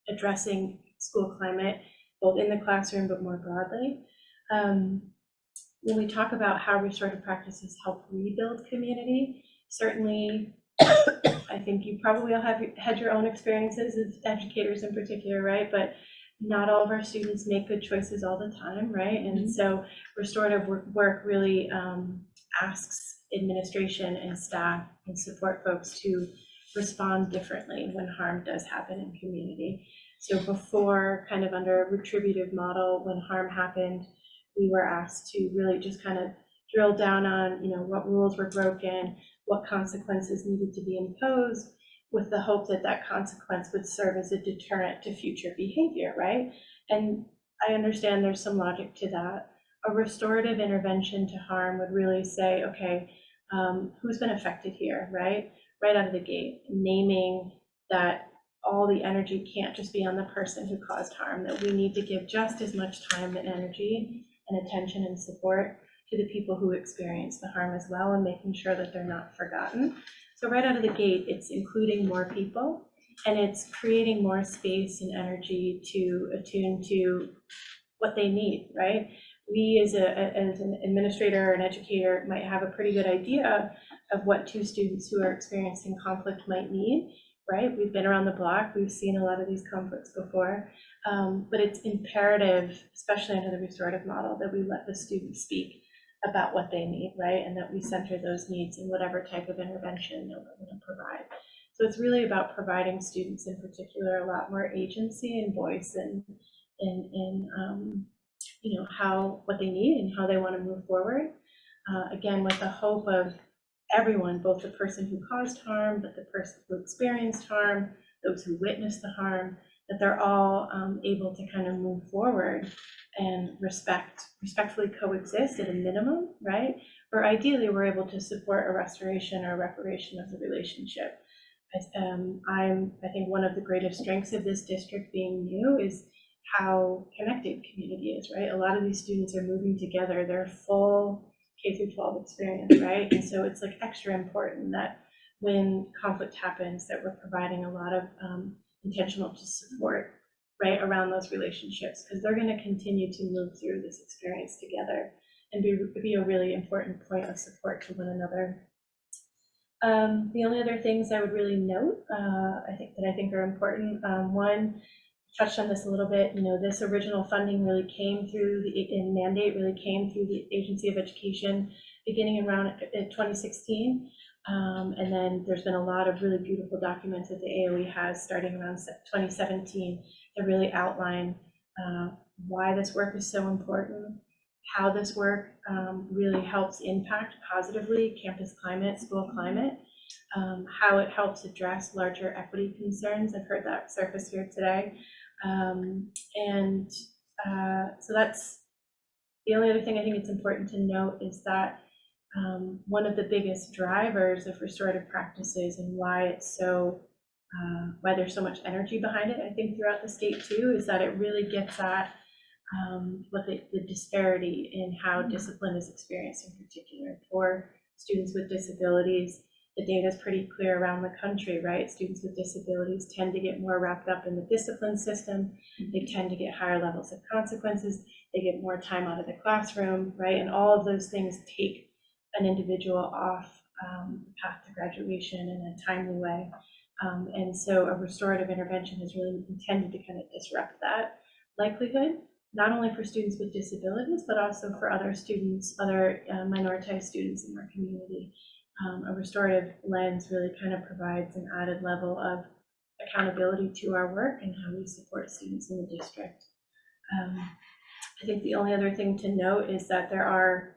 addressing school climate, both in the classroom, but more broadly. When we talk about how restorative practices help rebuild community, certainly, I think you probably all have had your own experiences as educators in particular, right? But not all of our students make good choices all the time, right? And so restorative work really asks administration and staff and support folks to respond differently when harm does happen in community. So before, kind of under a retributive model, when harm happened, we were asked to really just kind of drill down on, you know, what rules were broken, what consequences needed to be imposed, with the hope that that consequence would serve as a deterrent to future behavior, right? And I understand there's some logic to that. A restorative intervention to harm would really say, okay, who's been affected here, right? Right out of the gate, naming that all the energy can't just be on the person who caused harm, that we need to give just as much time and energy and attention and support to the people who experience the harm as well, and making sure that they're not forgotten. So right out of the gate, it's including more people, and it's creating more space and energy to attune to what they need, right? We as an administrator or an educator might have a pretty good idea of what two students who are experiencing conflict might need, right? We've been around the block, we've seen a lot of these conflicts before, but it's imperative, especially under the restorative model, that we let the students speak about what they need, right? And that we center those needs in whatever type of intervention that we're going to provide. So it's really about providing students in particular a lot more agency and voice and you know, what they need and how they want to move forward. Again, with the hope of everyone, both the person who caused harm, but the person who experienced harm, those who witnessed the harm, that they're all able to kind of move forward and respectfully coexist at a minimum, right? Or ideally, we're able to support a restoration or reparation of the relationship. I think one of the greatest strengths of this district being new is how connected community is, right? A lot of these students are moving together, they're full K through 12 experience, right? And so it's like extra important that when conflict happens, that we're providing a lot of intentional support, right, around those relationships, because they're going to continue to move through this experience together and be a really important point of support to one another. The only other things I would really note, I think are important. One, touched on this a little bit. You know, this original funding really came through and mandate really came through the Agency of Education beginning around 2016. And then there's been a lot of really beautiful documents that the AOE has starting around 2017 that really outline why this work is so important, how this work really helps impact positively campus climate, school climate, how it helps address larger equity concerns. I've heard that surface here today. So that's the only other thing I think it's important to note is that one of the biggest drivers of restorative practices and why it's so why there's so much energy behind it, I think throughout the state too, is that it really gets at what the disparity in how discipline is experienced in particular for students with disabilities. The data is pretty clear around the country, right? Students with disabilities tend to get more wrapped up in the discipline system. They tend to get higher levels of consequences. They get more time out of the classroom, right? And all of those things take an individual off the path to graduation in a timely way. And so a restorative intervention is really intended to kind of disrupt that likelihood, not only for students with disabilities, but also for other students, other minoritized students in our community. A restorative lens really kind of provides an added level of accountability to our work and how we support students in the district. I think the only other thing to note is that there are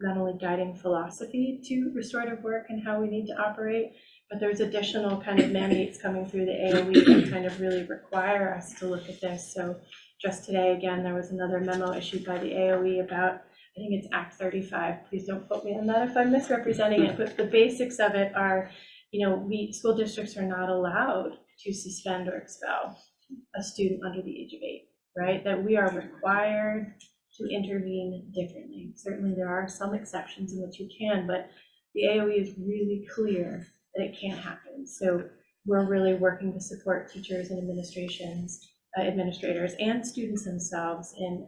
not only guiding philosophy to restorative work and how we need to operate, but there's additional kind of mandates coming through the AOE that kind of really require us to look at this. So just today, again, there was another memo issued by the AOE about, I think it's Act 35. Please don't quote me on that if I'm misrepresenting it, but the basics of it are, you know, school districts are not allowed to suspend or expel a student under the age of 8, right? That we are required to intervene differently. Certainly there are some exceptions in which you can, but the AOE is really clear that it can't happen. So we're really working to support teachers and administrators and students themselves in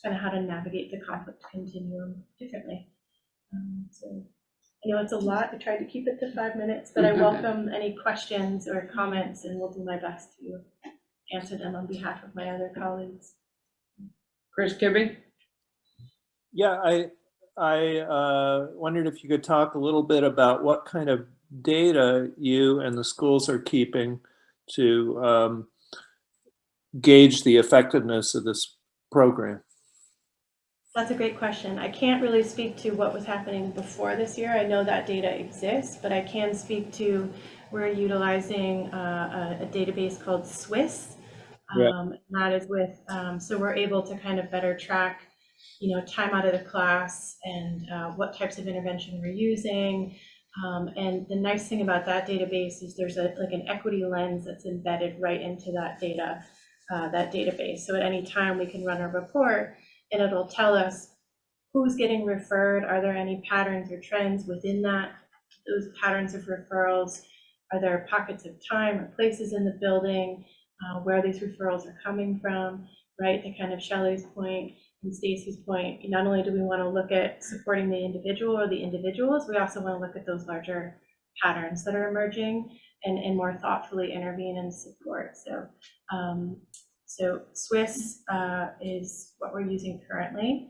kind of how to navigate the conflict continuum differently. So I know it's a lot. I tried to keep it to 5 minutes, but I welcome any questions or comments, and will do my best to answer them on behalf of my other colleagues. Chris Kibbe? Yeah, I wondered if you could talk a little bit about what kind of data you and the schools are keeping to gauge the effectiveness of this program. That's a great question. I can't really speak to what was happening before this year. I know that data exists, but I can speak to we're utilizing a database called SWIS. That is with, so we're able to kind of better track, you know, time out of the class and what types of intervention we're using. And the nice thing about that database is there's like an equity lens that's embedded right into that data, that database. So at any time we can run a report and it'll tell us who's getting referred. Are there any patterns or trends within those patterns of referrals? Are there pockets of time or places in the building where these referrals are coming from, right? To kind of Shelley's point and Stacy's point, not only do we want to look at supporting the individual or the individuals, we also want to look at those larger patterns that are emerging and more thoughtfully intervene and support. So Swiss is what we're using currently.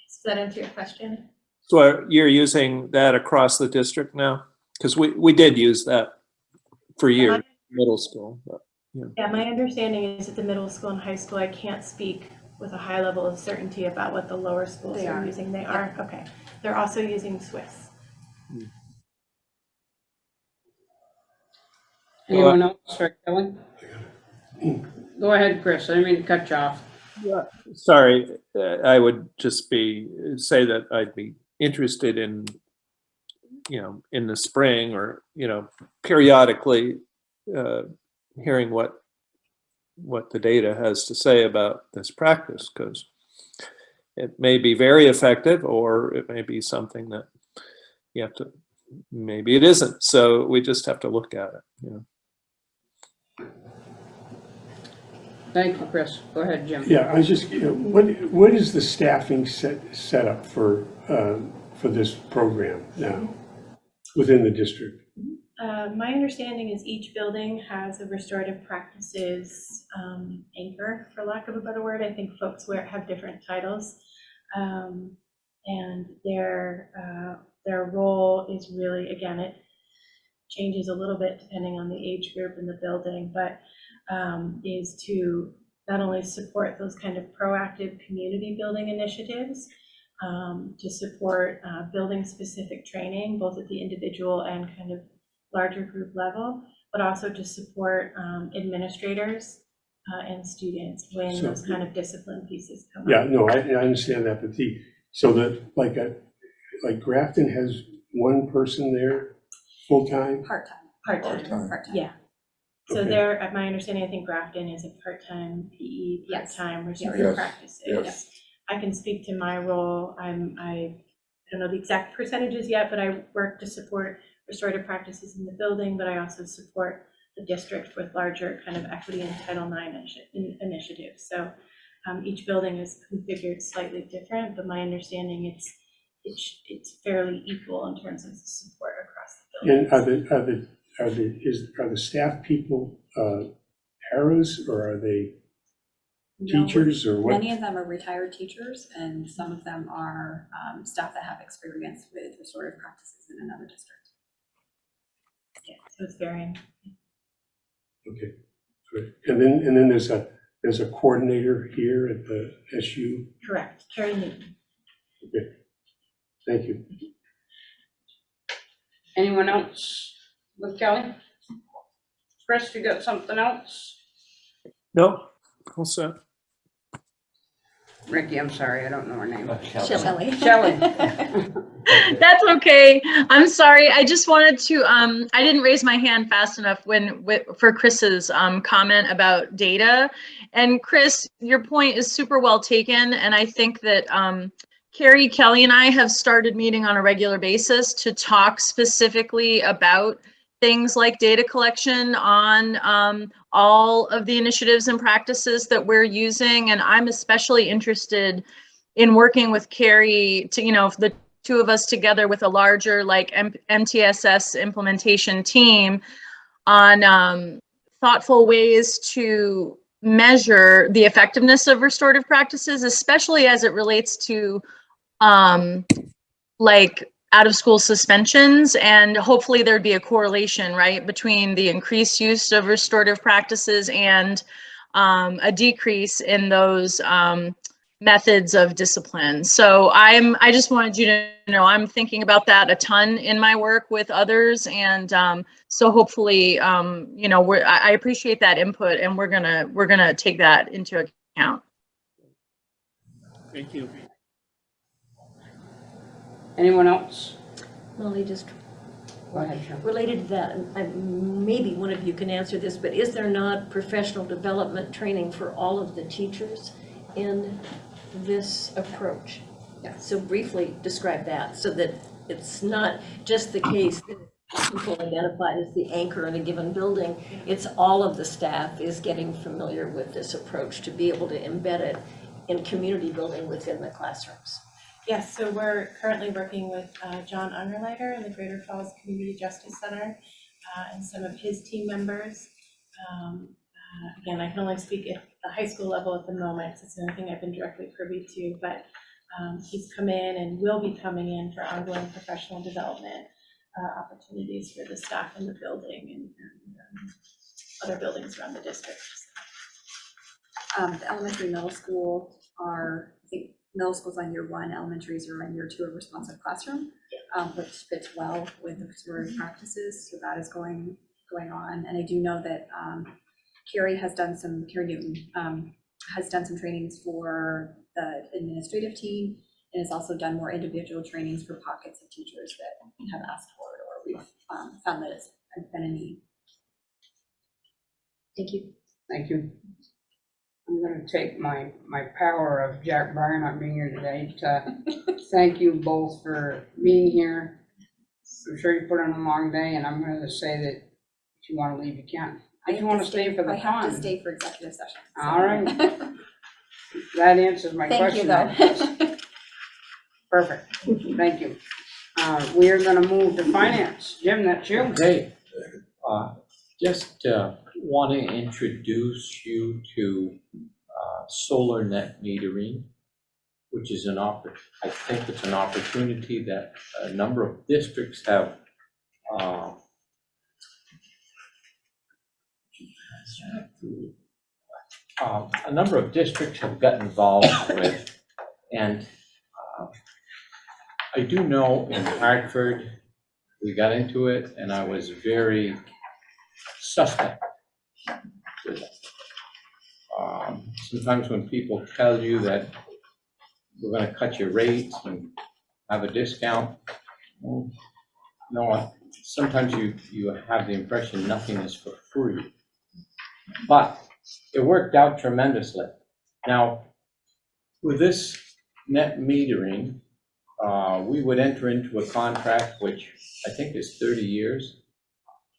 Does that answer your question? So you're using that across the district now? Because we did use that for years, middle school. But, yeah, my understanding is at the middle school and high school, I can't speak with a high level of certainty about what the lower schools are using. They are, okay. They're also using Swiss. Anyone else for Kelly? Go ahead, Chris. I didn't mean to cut you off. Sorry, I would just say that I'd be interested in, in the spring or, periodically hearing what the data has to say about this practice, because it may be very effective or it may be something that you have to, maybe it isn't. So we just have to look at it. Thank you, Chris. Go ahead, Jim. Yeah, I was just, what is the staffing set up for this program now within the district? My understanding is each building has a restorative practices anchor, for lack of a better word. I think folks have different titles, and their role is really, again, it changes a little bit depending on the age group in the building, but is to not only support those kind of proactive community building initiatives, to support building specific training, both at the individual and kind of larger group level, but also to support administrators and students when those kind of discipline pieces come up. Yeah, no, I understand that, but so that like Grafton has one person there full-time? Part-time, yeah. So Okay. there, at my understanding, I think Grafton is a part-time PE, part-time restorative Yes. practices. Yes. I can speak to my role. I don't know the exact percentages yet, but I work to support restorative practices in the building, but I also support the district with larger kind of equity and Title IX initiatives. So each building is configured slightly different, but my understanding it's fairly equal in terms of the support across the building. And are the staff people paras, or are they teachers, or what? Many of them are retired teachers, and some of them are staff that have experience with restorative practices in another district. Yeah, so it's varying. Okay, good. And then there's a coordinator here at the SU. Correct, Carrie Newton. Okay, thank you. Anyone else with Kelly? Chris, you got something else? No, all set. Ricky, I'm sorry, I don't know her name. Shelley. Shelley. That's okay. I'm sorry. I just wanted to, I didn't raise my hand fast enough for Chris's comment about data. And Chris, your point is super well taken. And I think that Carrie, Kelly, and I have started meeting on a regular basis to talk specifically about things like data collection on all of the initiatives and practices that we're using. And I'm especially interested in working with Carrie to, the two of us together with a larger like MTSS implementation team on thoughtful ways to measure the effectiveness of restorative practices, especially as it relates to like out of school suspensions, and hopefully there'd be a correlation, right, between the increased use of restorative practices and a decrease in those methods of discipline. So I just wanted you to know I'm thinking about that a ton in my work with others, and so hopefully I appreciate that input, and we're gonna take that into account. Thank you. Anyone else? Molly, just Go ahead, Joe. related to that, maybe one of you can answer this, but is there not professional development training for all of the teachers in this approach? Yeah. So briefly describe that, so that it's not just the case that people identified as the anchor in a given building. It's all of the staff is getting familiar with this approach to be able to embed it in community building within the classrooms. Yes, so we're currently working with John Ungerleider in the Greater Falls Community Justice Center and some of his team members. Again, I can only speak at the high school level at the moment, because it's the only thing I've been directly privy to, but he's come in and will be coming in for ongoing professional development opportunities for the staff in the building and other buildings around the district. The elementary, middle school are, I think, middle school's on year 1, elementaries are on year 2 of responsive classroom, which fits well with the restorative practices. So that is going going on. And I do know that Carrie Newton has done some trainings for the administrative team, and has also done more individual trainings for pockets of teachers that have asked for it, or we've found that it's been a need. Thank you. Thank you. I'm gonna take my power of Jack Bryan not being here today to thank you both for being here. I'm sure you put in a long day, and I'm gonna say that if you wanna leave, you can. If you wanna stay for the I have to fun. stay for executive session. So. All right. That answers my Thank question. you, though. Perfect. Thank you. We are gonna move to finance. Jim, that's you. Okay. Just want to introduce you to solar net metering, which is I think it's an opportunity that a number of districts have got involved with, and I do know in Hartford we got into it, and I was very suspect with it. Sometimes when people tell you that we're going to cut your rates and have a discount, well, you know what? Sometimes you have the impression nothing is for free. But it worked out tremendously. Now, with this net metering, we would enter into a contract which I think is 30 years,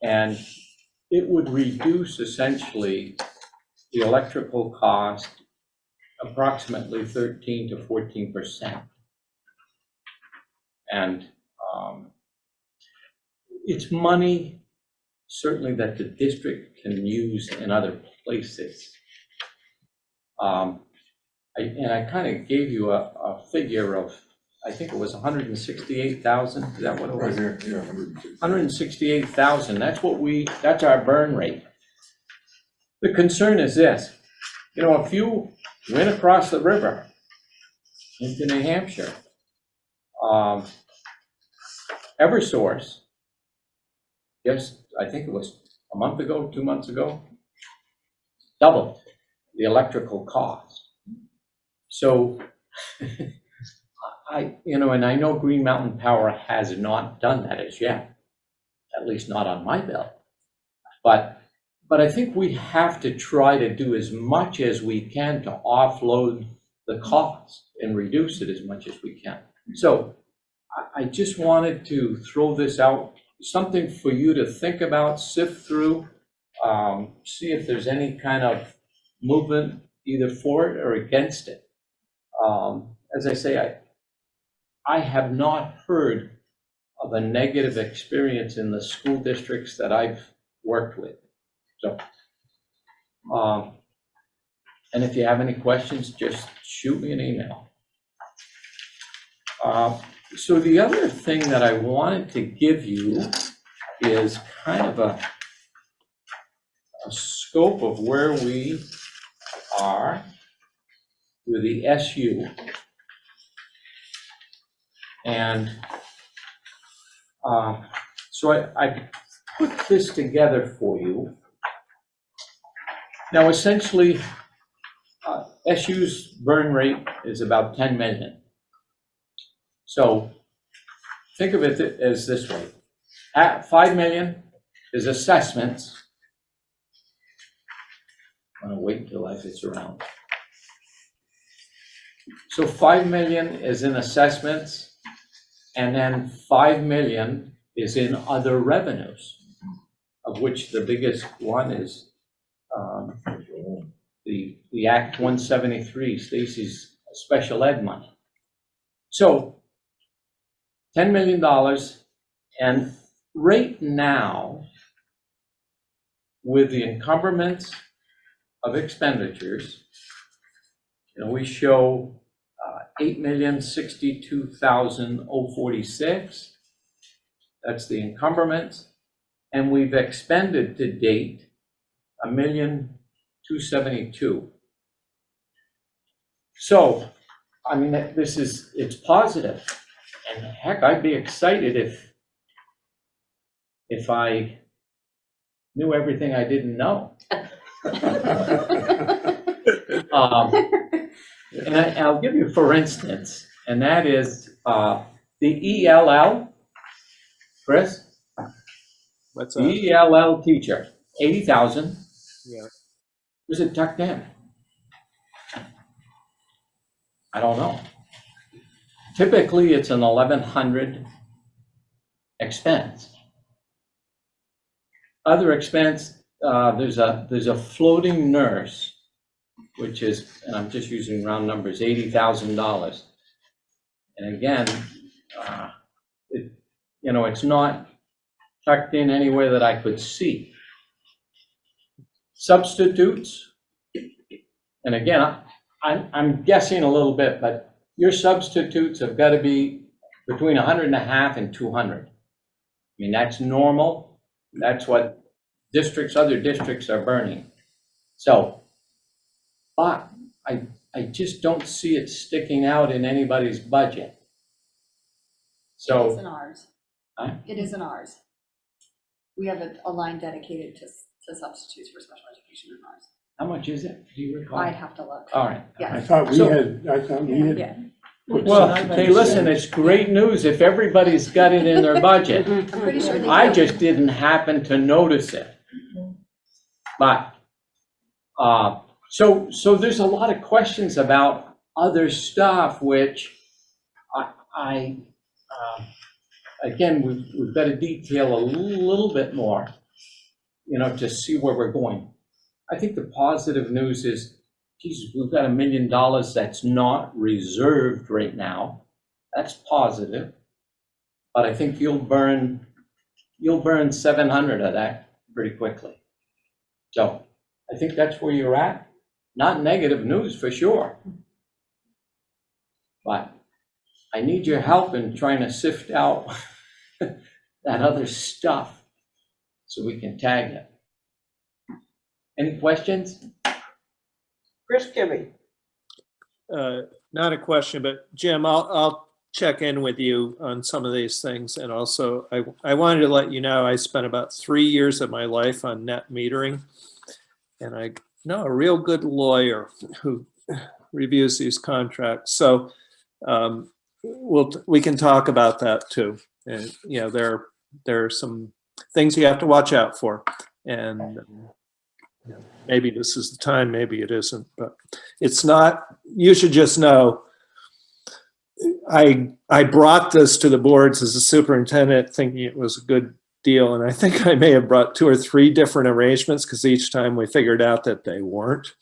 and it would reduce essentially the electrical cost approximately 13 to 14%. And it's money certainly that the district can use in other places. I kind of gave you a figure of, I think it was 168,000. Is that what it was? Right here, yeah, 168,000. That's our burn rate. The concern is this, you know, if you went across the river into New Hampshire, Eversource, just, I think it was a month ago, 2 months ago, doubled the electrical cost. So, and I know Green Mountain Power has not done that as yet, at least not on my bill. But I think we have to try to do as much as we can to offload the cost and reduce it as much as we can. So I just wanted to throw this out, something for you to think about, sift through, see if there's any kind of movement either for it or against it. As I say, I have not heard of a negative experience in the school districts that I've worked with. So, and if you have any questions, just shoot me an email. So the other thing that I wanted to give you is kind of a scope of where we are with the SU. And so I put this together for you. Now, essentially, SU's burn rate is about 10 million. So think of it as this way. At 5 million is assessments. I'm gonna wait until life gets around. So 5 million is in assessments, and then 5 million is in other revenues, of which the biggest one is the Act 173, Stacy's special ed money. So $10 million, and right now, with the encumbrance of expenditures, we show 8,062,046. That's the encumbrance, and we've expended to date 1,272,000. So, I mean, it's positive, and heck, I'd be excited if I knew everything I didn't know. And I'll give you for instance, and that is the ELL, Chris? What's The that? ELL teacher, 80,000. Yeah. Was it tucked in? I don't know. Typically, it's an 1,100 expense. Other expense, there's a floating nurse, which is, and I'm just using round numbers, $80,000. And again, it's not tucked in anywhere that I could see. Substitutes, and again, I'm guessing a little bit, but your substitutes have got to be between 150 and 200. I mean, that's normal. That's what other districts are burning. So, but I just don't see it sticking out in anybody's budget. So. It isn't ours. Huh? It isn't ours. We have a line dedicated to substitutes for special education in ours. How much is it? Do you recall? I'd have to look. All right. Yeah. I thought we So- had. Yeah. Well, hey, listen, it's great news if everybody's got it in their budget. I'm pretty sure they do. I just didn't happen to notice it. But, so there's a lot of questions about other stuff, which again, we've got to detail a little bit more, to see where we're going. I think the positive news is, geez, we've got $1 million that's not reserved right now. That's positive. But I think you'll burn 700 of that pretty quickly. So I think that's where you're at. Not negative news for sure. But I need your help in trying to sift out that other stuff so we can tag it. Any questions? Chris Kimmy. Not a question, but Jim, I'll check in with you on some of these things. And also, I wanted to let you know, I spent about 3 years of my life on net metering. And I know a real good lawyer who reviews these contracts. So we can talk about that too. And, there are some things you have to watch out for. And maybe this is the time, maybe it isn't, but it's not. You should just know, I brought this to the boards as a superintendent thinking it was a good deal, and I think I may have brought 2 or 3 different arrangements because each time we figured out that they weren't.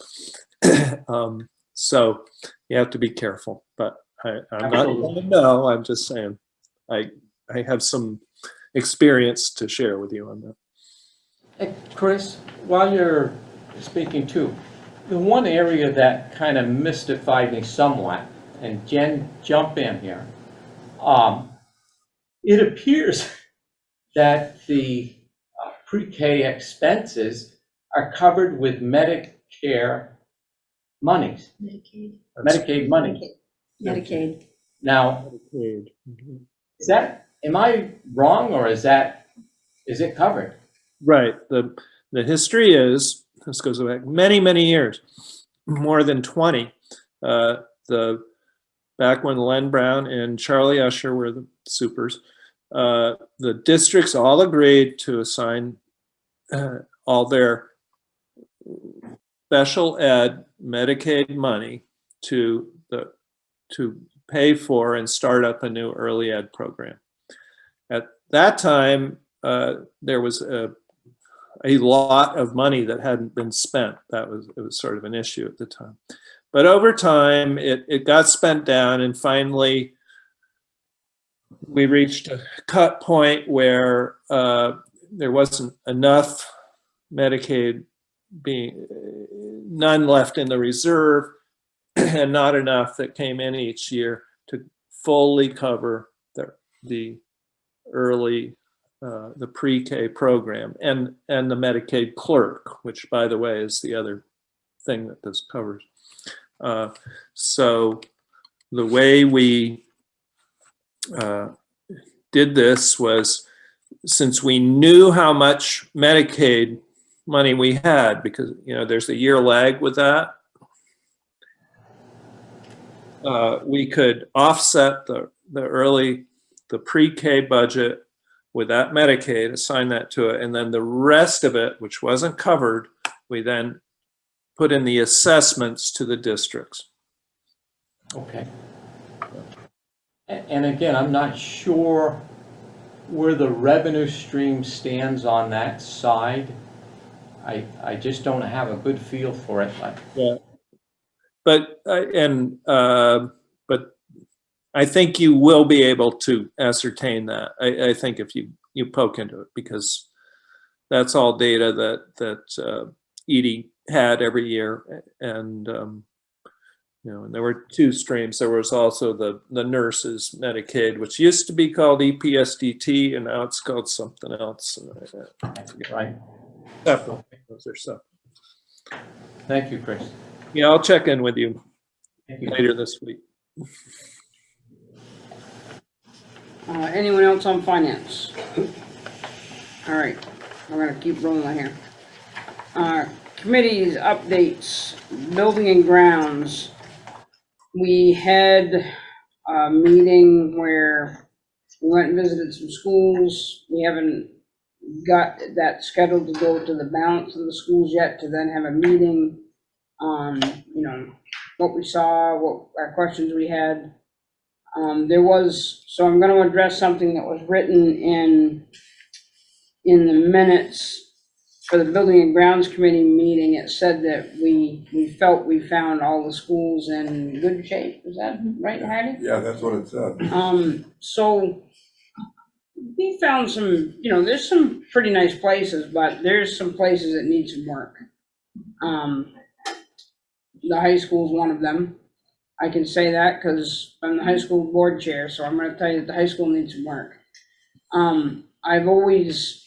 So you have to be careful, but I'm not, no, I'm just saying, I have some experience to share with you on that. Hey, Chris, while you're speaking too, the one area that kind of mystified me somewhat, and Jen, jump in here. It appears that the pre-K expenses are covered with Medicare monies. Medicaid money. Medicaid. Now, Medicaid. am I wrong, or is it covered? Right. The history is, this goes back many, many years, more than 20. Back when Len Brown and Charlie Usher were the supers, the districts all agreed to assign all their special ed Medicaid money to pay for and start up a new early ed program. At that time, there was a lot of money that hadn't been spent. It was sort of an issue at the time. But over time, it got spent down, and finally we reached a cut point where there wasn't enough Medicaid, none left in the reserve, and not enough that came in each year to fully cover the early, the pre-K program and the Medicaid clerk, which, by the way, is the other thing that this covers. So the way we did this was, since we knew how much Medicaid money we had, because, there's a year lag with that. We could offset the pre-K budget with that Medicaid, assign that to it, and then the rest of it, which wasn't covered, we then put in the assessments to the districts. Okay. And again, I'm not sure where the revenue stream stands on that side. I just don't have a good feel for it. Yeah. But I think you will be able to ascertain that. I think if you poke into it, because that's all data that Edie had every year, and and there were two streams. There was also the nurses Medicaid, which used to be called EPSDT, and now it's called something else. Right. Separate. Those are separate. Thank you, Chris. Yeah, I'll check in with you later this week. Anyone else on finance? All right, we're gonna keep rolling here. Committees, updates, building and grounds. We had a meeting where we went and visited some schools. We haven't got that scheduled to go to the balance of the schools yet, to then have a meeting on, what we saw, what our questions we had. So I'm going to address something that was written in the minutes for the Building and Grounds Committee meeting. It said that we felt we found all the schools in good shape. Is that right, Heidi? Yeah, that's what it said. So we found some, there's some pretty nice places, but there's some places that need some work. The high school is one of them. I can say that because I'm the high school board chair, so I'm going to tell you that the high school needs some work. I've always,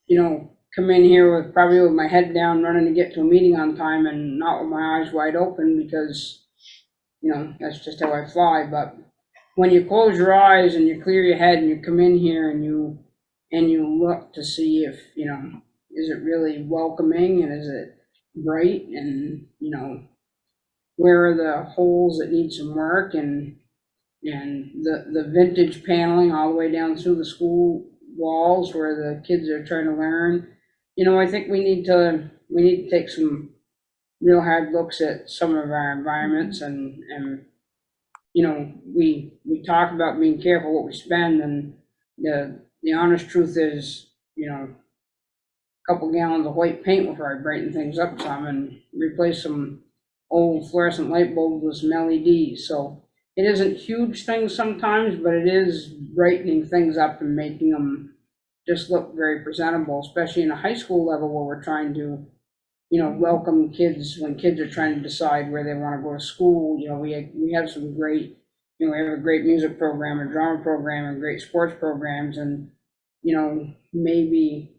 come in here probably with my head down, running to get to a meeting on time, and not with my eyes wide open, because, that's just how I fly. But when you close your eyes and you clear your head and you come in here and you look to see if, is it really welcoming, and is it bright, and, where are the holes that need some work, and the vintage paneling all the way down through the school walls where the kids are trying to learn. I think we need to take some real hard looks at some of our environments, and we talk about being careful what we spend, and the honest truth is, a couple gallons of white paint will probably brighten things up some, and replace some old fluorescent light bulbs with some LEDs. So it isn't huge things sometimes, but it is brightening things up and making them just look very presentable, especially in a high school level where we're trying to, welcome kids when kids are trying to decide where they want to go to school. We have some great, we have a great music program, a drama program, and great sports programs, and, maybe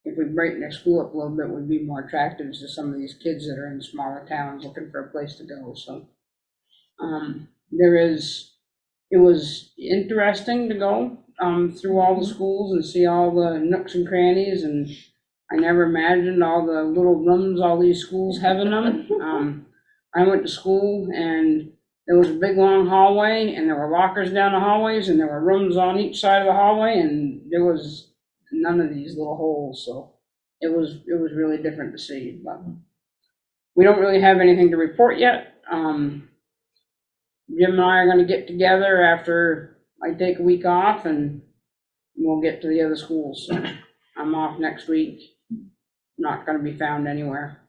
if we brighten their school up a little bit, would be more attractive to some of these kids that are in smaller towns looking for a place to go. So it was interesting to go through all the schools and see all the nooks and crannies, and I never imagined all the little rooms all these schools have in them. I went to school, and there was a big long hallway, and there were lockers down the hallways, and there were rooms on each side of the hallway, and there was none of these little holes. So it was really different to see. But we don't really have anything to report yet. Jim and I are going to get together after I take a week off, and we'll get to the other schools. So I'm off next week. Not going to be found anywhere.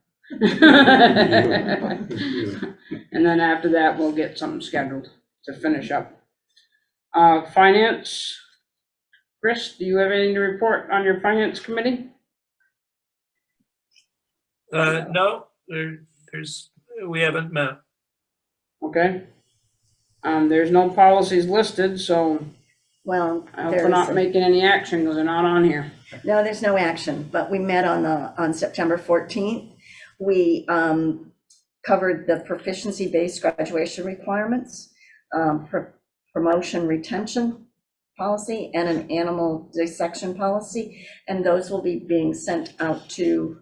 And then after that, we'll get something scheduled to finish up. Finance. Chris, do you have anything to report on your finance committee? No, we haven't met. Okay. There's no policies listed, so Well, I hope we're not making any action because they're not on here. No, there's no action, but we met on September 14th. We covered the proficiency-based graduation requirements, promotion retention policy, and an animal dissection policy, and those will be being sent out to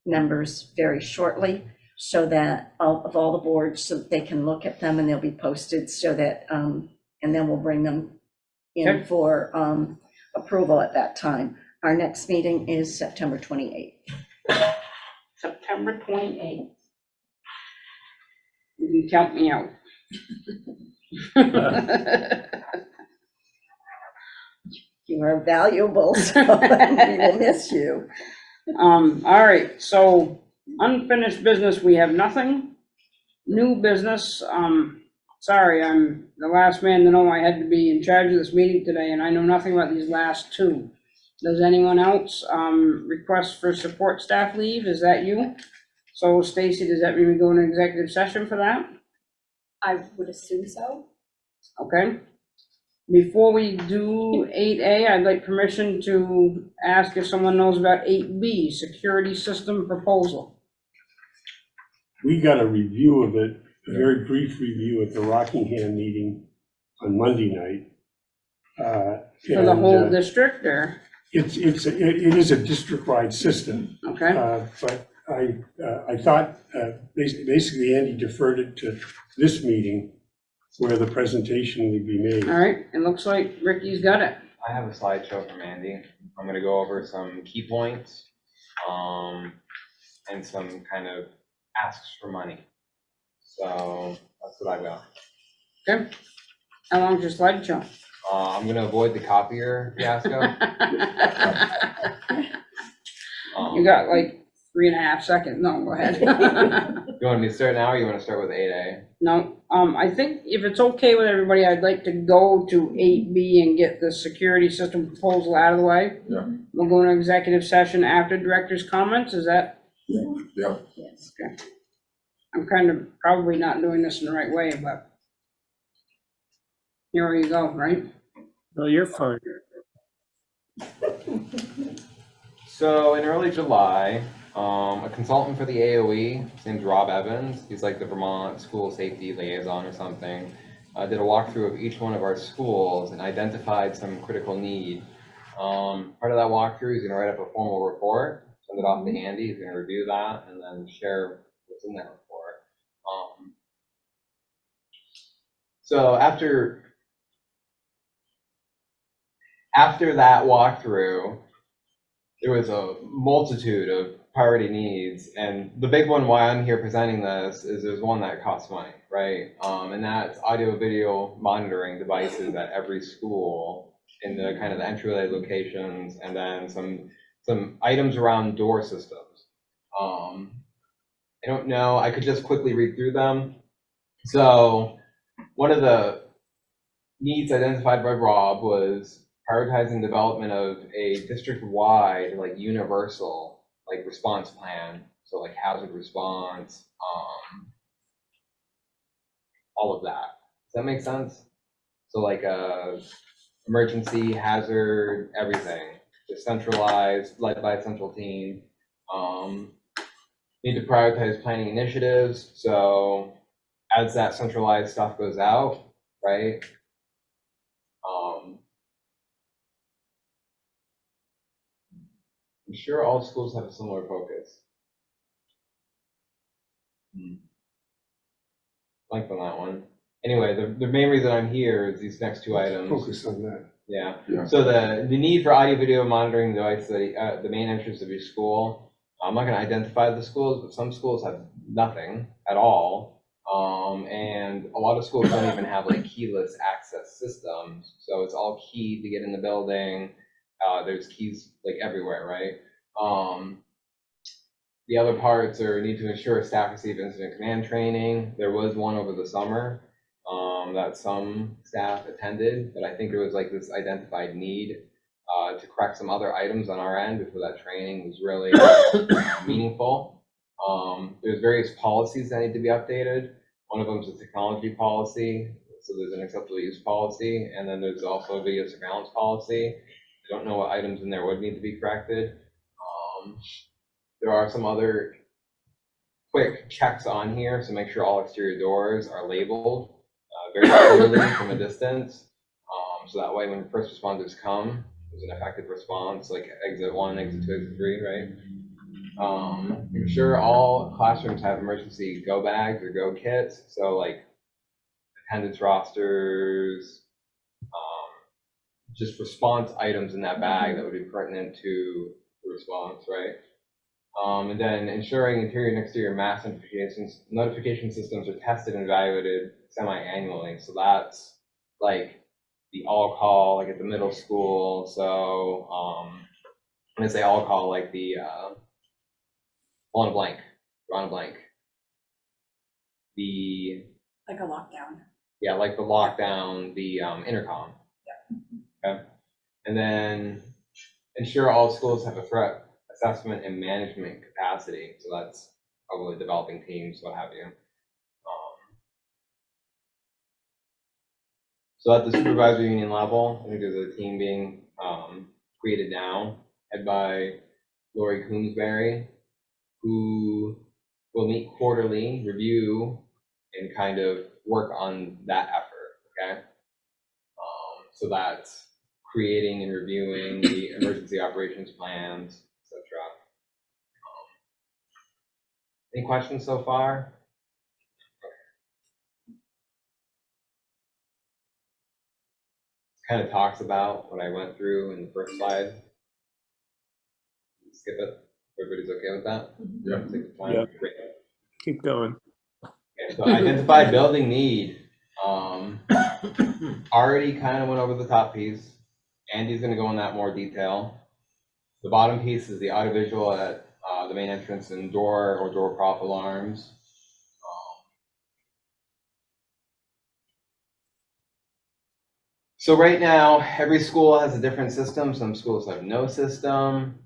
members very shortly, so that of all the boards, so that they can look at them and they'll be posted so that, and then we'll bring them in Okay. for approval at that time. Our next meeting is September 28th. September 28th. You can count me out. You are valuable, so we will miss you. All right, so unfinished business, we have nothing. New business, sorry, I'm the last man to know I had to be in charge of this meeting today, and I know nothing about these last two. Does anyone else, request for support staff leave? Is that you? So Stacy, does that mean we go into executive session for that? I would assume so. Okay. Before we do 8A, I'd like permission to ask if someone knows about 8B, security system proposal. We got a review of it, a very brief review at the Rockingham meeting on Monday night. For the whole district, or? It is a district-wide system. Okay. But I thought, basically Andy deferred it to this meeting where the presentation would be made. All right, it looks like Ricky's got it. I have a slideshow from Andy. I'm gonna go over some key points, and some kind of asks for money. So that's what I've got. Okay. How long's your slideshow? I'm gonna avoid the copier fiasco. You got like 3.5 seconds. No, go ahead. You want me to start now, or you want to start with 8A? No, I think if it's okay with everybody, I'd like to go to 8B and get the security system proposal out of the way. Yeah. We'll go into executive session after director's comments. Is that? Yeah. Yes. Okay. I'm kind of probably not doing this in the right way, but here you go, right? No, you're fine. So in early July, a consultant for the AOE, his name's Rob Evans, he's like the Vermont School Safety Liaison or something, did a walkthrough of each one of our schools and identified some critical need. Part of that walkthrough, he's gonna write up a formal report, send it off to Andy, he's gonna review that, and then share what's in that report. So after that walkthrough, there was a multitude of priority needs, and the big one why I'm here presenting this is there's one that costs money, right? And that's audio video monitoring devices at every school in the kind of the entry locations, and then some items around door systems. I don't know, I could just quickly read through them. So one of the needs identified by Rob was prioritizing development of a district-wide, like universal, like response plan. So like hazard response, all of that. Does that make sense? So like emergency, hazard, everything. Just centralized, led by a central team. Need to prioritize planning initiatives. So as that centralized stuff goes out, right? I'm sure all schools have a similar focus. Blank on that one. Anyway, the main reason I'm here is these next two items. Focus on that. Yeah. Yeah. So the need for audio video monitoring device, the main interest of each school. I'm not going to identify the schools, but some schools have nothing at all. And a lot of schools don't even have like keyless access systems. So it's all key to get in the building. There's keys like everywhere, right? The other parts are need to ensure staff receive incident command training. There was one over the summer that some staff attended, but I think there was like this identified need to correct some other items on our end before that training was really meaningful. There's various policies that need to be updated. One of them is a technology policy. So there's an acceptable use policy, and then there's also a video surveillance policy. I don't know what items in there would need to be corrected. There are some other quick checks on here, so make sure all exterior doors are labeled very clearly from a distance. So that way when first responders come, there's an effective response, like exit 1, exit 2, exit 3, right? Ensure all classrooms have emergency go bags or go kits. So like attendance rosters, just response items in that bag that would be pertinent to the response, right? And then ensuring interior and exterior mass notification systems are tested and evaluated semi-annually. So that's like the all call, like at the middle school. So when I say all call, like the draw a blank. The Like a lockdown. yeah, like the lockdown, the intercom. Okay. And then ensure all schools have a threat assessment and management capacity. So that's probably developing teams, what have you. So at the supervisory union level, I think there's a team being created now, head by Lori Coombsbury, who will meet quarterly, review, and kind of work on that effort, okay? So that's creating and reviewing the emergency operations plans, etc. Any questions so far? Kind of talks about what I went through in the first slide. Skip it. Everybody's okay with that? Yeah. Take the time. Yeah. Great. Keep going. Okay, so identify building need. Already kind of went over the top piece. Andy's going to go in that more detail. The bottom piece is the audiovisual at the main entrance and door or door prop alarms. So right now, every school has a different system. Some schools have no system.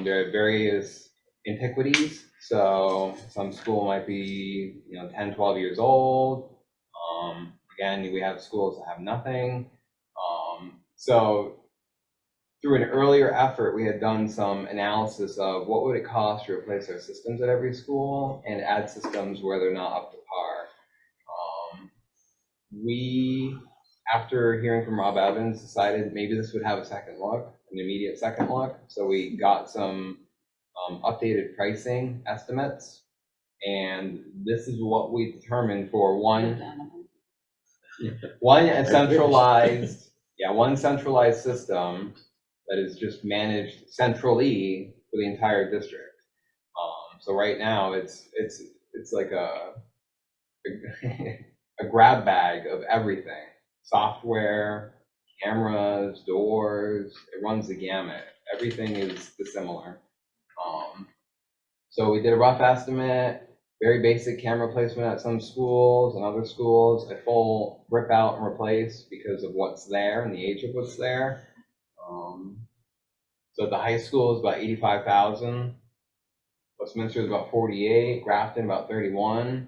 There are various antiquities. So some school might be, 10, 12 years old. Again, we have schools that have nothing. So through an earlier effort, we had done some analysis of what would it cost to replace our systems at every school and add systems where they're not up to par. We, after hearing from Rob Evans, decided maybe this would have a second look, an immediate second look. So we got some updated pricing estimates, and this is what we determined for one centralized system that is just managed centrally for the entire district. So right now it's like a grab bag of everything: software, cameras, doors. It runs the gamut. Everything is dissimilar. So we did a rough estimate. Very basic camera placement at some schools, and other schools a full rip out and replace because of what's there and the age of what's there. So the high school is about 85,000. Westminster is about 48. Grafton about 31.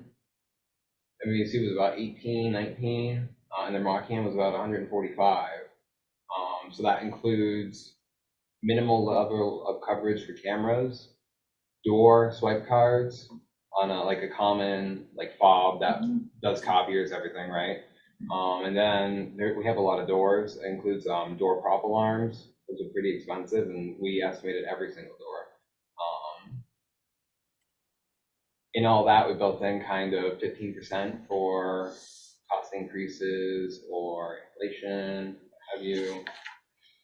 WNESU was about 18, 19, and then Rockingham was about 145. So that includes minimal level of coverage for cameras, door swipe cards on a common fob that does copiers, everything, right? And then we have a lot of doors. It includes door prop alarms. Those are pretty expensive, and we estimated every single door. In all that, we built in kind of 15% for cost increases or inflation, what have you.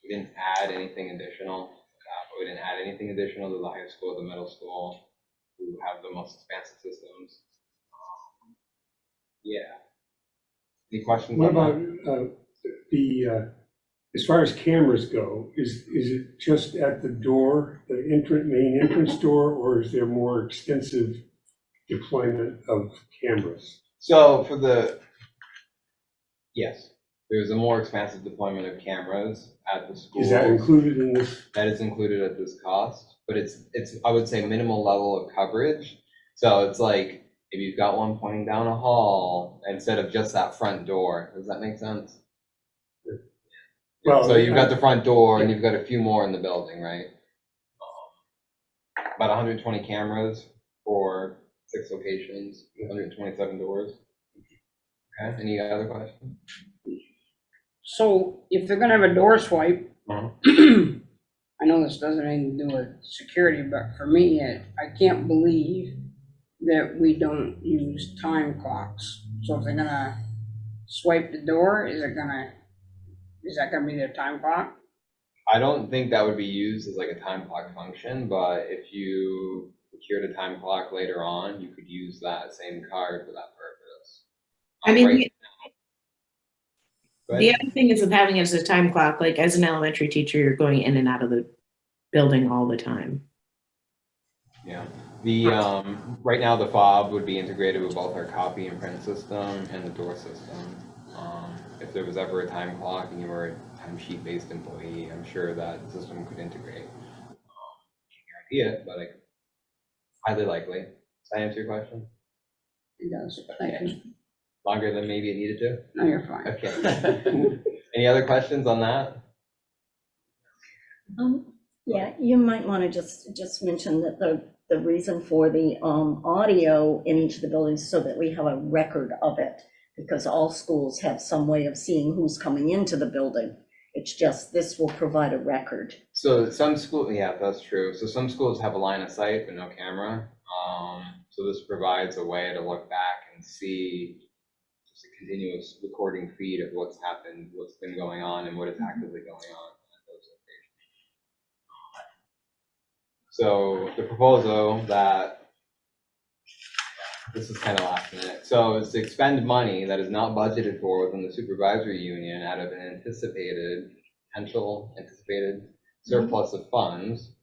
We didn't add anything additional. But we didn't add anything additional to the high school, the middle school, who have the most expansive systems. Yeah. Any questions? What about as far as cameras go, is it just at the door, the main entrance door, or is there more extensive deployment of cameras? So yes, there's a more expansive deployment of cameras at the school. Is that included in this? That is included at this cost, but it's I would say minimal level of coverage. So it's like if you've got one pointing down a hall instead of just that front door. Does that make sense? Well, so you've got the front door and you've got a few more in the building, right? About 120 cameras for 6 locations, 127 doors. Okay, any other questions? So if they're gonna have a door swipe, I know this doesn't have anything to do with security, but for me, I can't believe that we don't use time clocks. So if they're gonna swipe the door, is that gonna be their time clock? I don't think that would be used as like a time clock function, but if you procured a time clock later on, you could use that same card for that purpose. I mean, Right the other thing is of having it as a time clock, like as an elementary teacher, you're going in and out of the building all the time. Yeah, the, right now the fob would be integrated with both our copy and print system and the door system. If there was ever a time clock and you were a timesheet based employee, I'm sure that system could integrate. Can't guarantee it, but highly likely. Does that answer your question? It does, thank you. Longer than maybe it needed to? No, you're fine. Okay. Any other questions on that? Yeah, you might want to just mention that the reason for the audio in each of the buildings so that we have a record of it, because all schools have some way of seeing who's coming into the building. It's just, this will provide a record. So some schools, yeah, that's true. So some schools have a line of sight but no camera. So this provides a way to look back and see just a continuous recording feed of what's happened, what's been going on, and what is actively going on at those locations. So the proposal that, this is kind of last minute. So it's to expend money that is not budgeted for within the supervisory union out of an potential anticipated surplus of funds,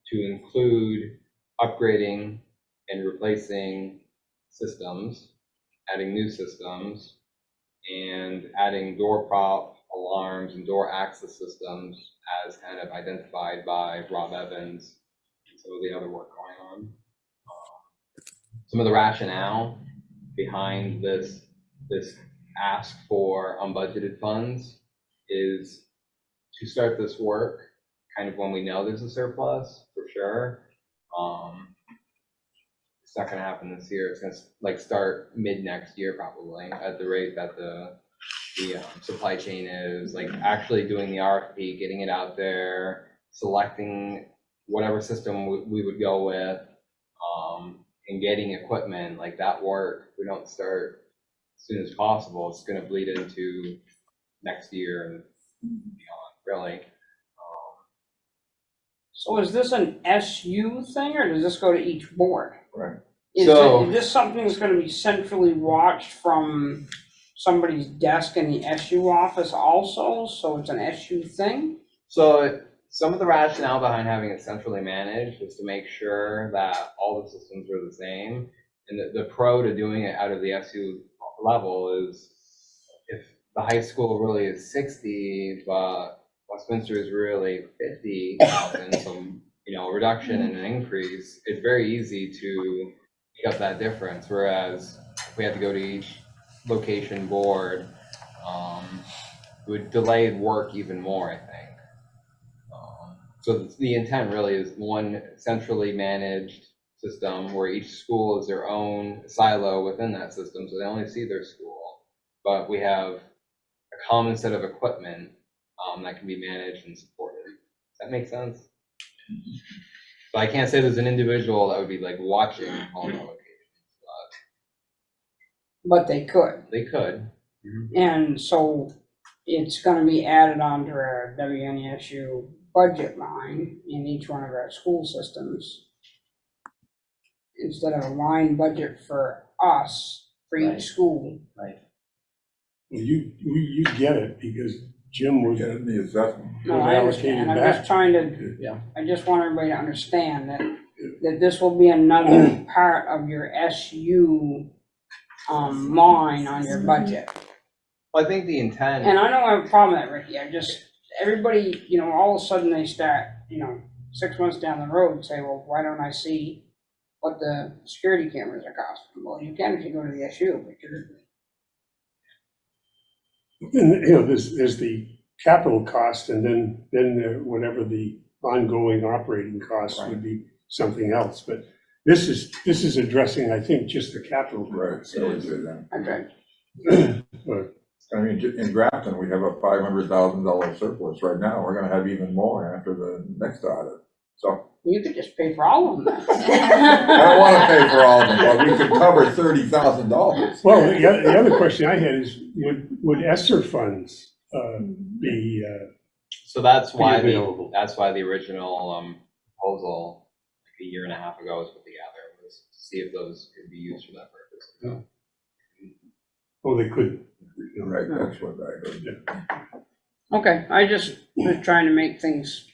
to include upgrading and replacing systems, adding new systems, and adding door prop alarms and door access systems as kind of identified by Rob Evans and some of the other work going on. Some of the rationale behind this ask for unbudgeted funds is to start this work kind of when we know there's a surplus, for sure. It's not gonna happen this year. It's gonna like start mid next year probably at the rate that the supply chain is, like actually doing the RFP, getting it out there, selecting whatever system we would go with, and getting equipment, like that work. If we don't start as soon as possible, it's gonna bleed into next year and beyond, really. So is this an SU thing, or does this go to each board? Right. Is this something that's gonna be centrally watched from somebody's desk in the SU office also, so it's an SU thing? So some of the rationale behind having it centrally managed is to make sure that all the systems are the same. And the pro to doing it out of the SU level is if the high school really is 60, but Westminster is really 50,000, so a reduction and an increase, it's very easy to make up that difference. Whereas if we had to go to each location board, it would delay work even more, I think. So the intent really is one centrally managed system where each school is their own silo within that system, so they only see their school. But we have a common set of equipment that can be managed and supported. Does that make sense? So I can't say there's an individual that would be like watching all the locations, But they could. They could. And so it's gonna be added onto our WNESU budget line in each one of our school systems. Instead of a line budget for us, for each school. Right. Well, you get it because Jim was. Get it in the assessment. No, I understand. I'm just trying to, I just want everybody to understand that this will be another part of your SU line on your budget. Well, I think the intent. And I don't have a problem with that, Ricky. I just, everybody, all of a sudden they start, 6 months down the road and say, well, why don't I see what the security cameras are costing? Well, you can if you go to the SU, but there's the capital cost, and then whatever the ongoing operating costs would be something else. But this is addressing, I think, just the capital. Right. So it's okay. I mean, in Grafton, we have a $500,000 surplus right now. We're gonna have even more after the next audit. So You could just pay for all of them. I don't wanna pay for all of them, but we could cover $30,000. Well, the other question I had is, would ESSER funds be So that's why available? the original proposal like a year and a half ago was put together, was to see if those could be used for that purpose. Oh, they couldn't. Right, that's what I heard. Okay, I just was trying to make things,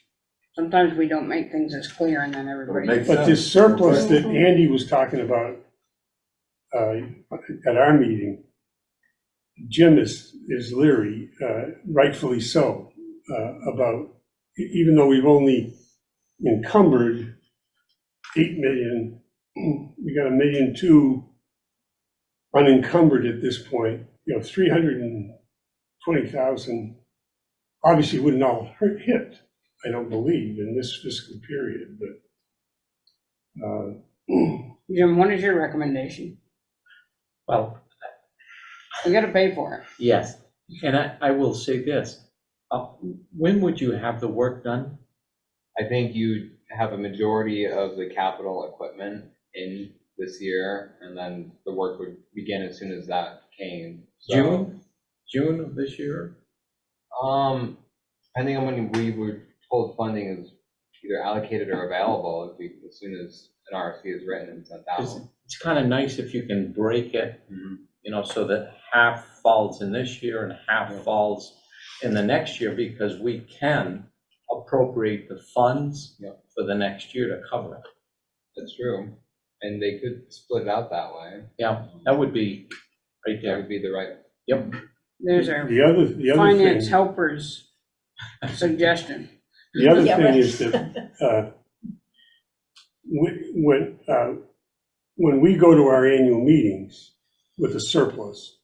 sometimes we don't make things as clear and then everybody. But this surplus that Andy was talking about at our meeting, Jim is leery, rightfully so, about, even though we've only encumbered 8 million, we got 1.2 million unencumbered at this point. 320,000 obviously wouldn't all hit, I don't believe, in this fiscal period, but. Jim, what is your recommendation? Well, We gotta pay for it. yes, and I will say this, when would you have the work done? I think you'd have a majority of the capital equipment in this year, and then the work would begin as soon as that came. So, June of this year? Depending on when we were told funding is either allocated or available, it'd be as soon as an RFP is written and sent out. It's kind of nice if you can break it, so that half falls in this year and half falls in the next year, because we can appropriate the funds for the next year to cover it. That's true. And they could split it out that way. Yeah, that would be right there. That would be the right. Yep. There's our The other finance thing, helpers suggestion. the other thing is that when we go to our annual meetings with a surplus,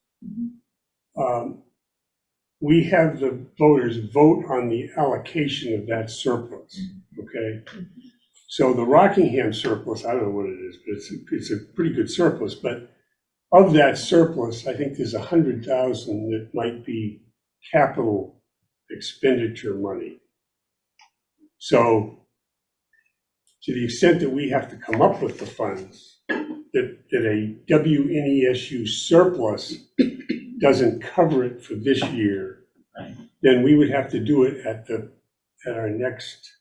we have the voters vote on the allocation of that surplus, okay? So the Rockingham surplus, I don't know what it is, but it's a pretty good surplus, but of that surplus, I think there's 100,000 that might be capital expenditure money. So to the extent that we have to come up with the funds, that a WNESU surplus doesn't cover it for this year, then we would have to do it at our next,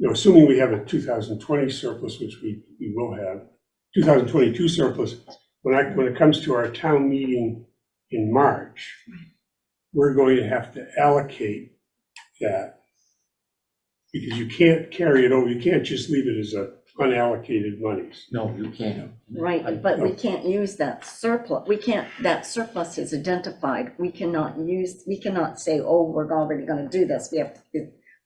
assuming we have a 2020 surplus, which we will have, 2022 surplus, when it comes to our town meeting in March, we're going to have to allocate that, because you can't carry it over. You can't just leave it as a unallocated monies. No, you can't. Right, but we can't use that surplus. That surplus is identified. We cannot say, oh, we're already gonna do this.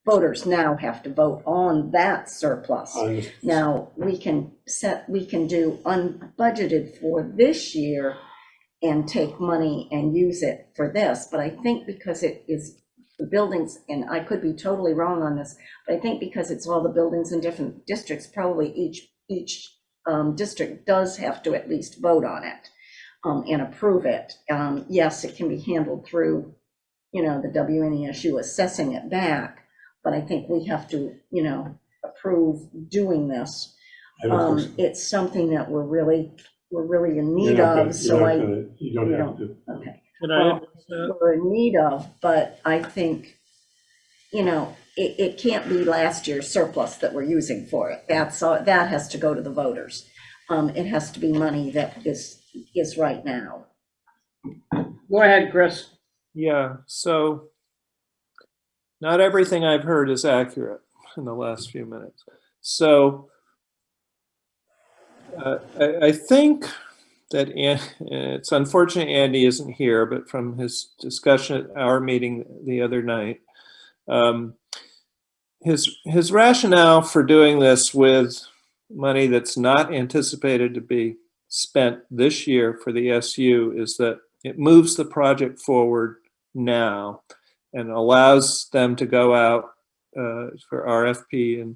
Voters now have to vote on that surplus. Now, we can do unbudgeted for this year and take money and use it for this, but I think because it is the buildings, and I could be totally wrong on this, but I think because it's all the buildings in different districts, probably each district does have to at least vote on it and approve it. Yes, it can be handled through, the WNESU assessing it back, but I think we have to, approve doing this. It's something that we're really in need of, so you don't have to. Okay. Well, we're in need of, but I think, it can't be last year's surplus that we're using for it. That has to go to the voters. It has to be money that is right now. Go ahead, Chris. yeah, so not everything I've heard is accurate in the last few minutes. So I think that it's unfortunate Andy isn't here, but from his discussion at our meeting the other night, his rationale for doing this with money that's not anticipated to be spent this year for the SU is that it moves the project forward now and allows them to go out for RFP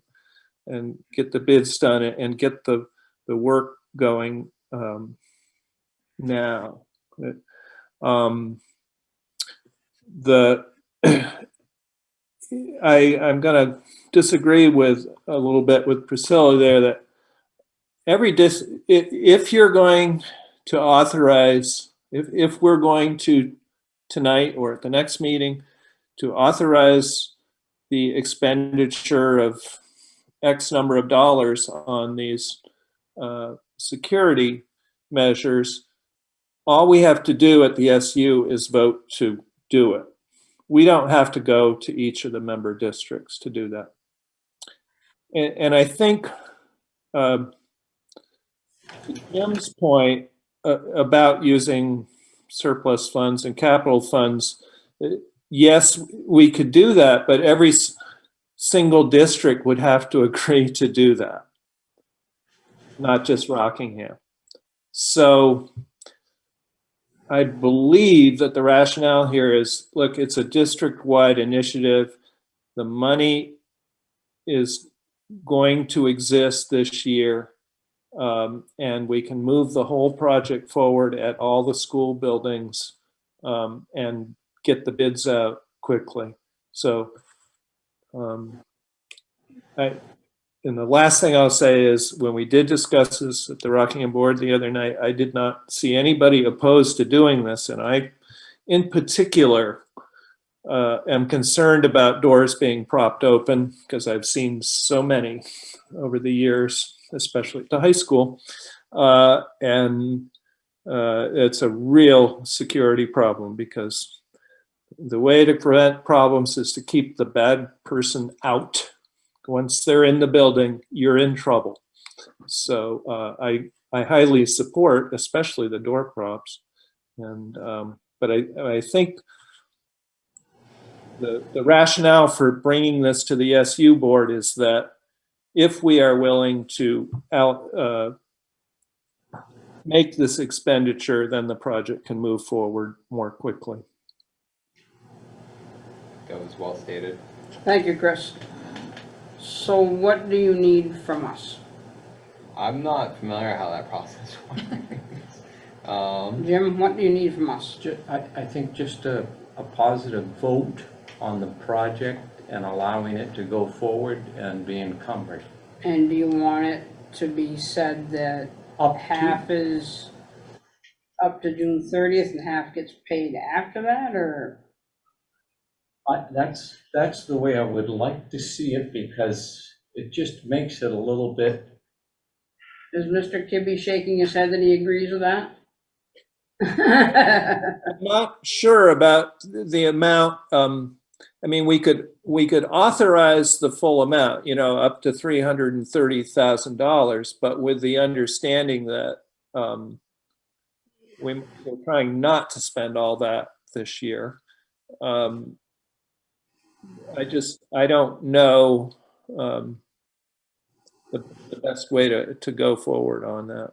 and get the bids done and get the work going now. I'm going to disagree with a little bit with Priscilla there that if you're going to authorize, if we're going to tonight or at the next meeting to authorize the expenditure of X number of dollars on these security measures, all we have to do at the SU is vote to do it. We don't have to go to each of the member districts to do that. And I think Jim's point about using surplus funds and capital funds, yes, we could do that, but every single district would have to agree to do that, not just Rockingham. So I believe that the rationale here is, look, it's a district-wide initiative. The money is going to exist this year, and we can move the whole project forward at all the school buildings and get the bids out quickly. So and the last thing I'll say is when we did discuss this at the Rockingham board the other night, I did not see anybody opposed to doing this. And I, in particular, am concerned about doors being propped open because I've seen so many over the years, especially at the high school. And it's a real security problem because the way to prevent problems is to keep the bad person out. Once they're in the building, you're in trouble. So I highly support, especially the door props. And but I think the rationale for bringing this to the SU board is that if we are willing to make this expenditure, then the project can move forward more quickly. That was well stated. Thank you, Chris. So what do you need from us? I'm not familiar how that process works. Jim, what do you need from us? I think just a positive vote on the project and allowing it to go forward and be encumbered. And do you want it to be said that half is up to June 30th and half gets paid after that, or? That's the way I would like to see it, because it just makes it a little bit. Is Mr. Kibbe shaking his head that he agrees with that? I'm not sure about the amount. I mean, we could authorize the full amount, up to $330,000, but with the understanding that we're trying not to spend all that this year. I don't know the best way to go forward on that.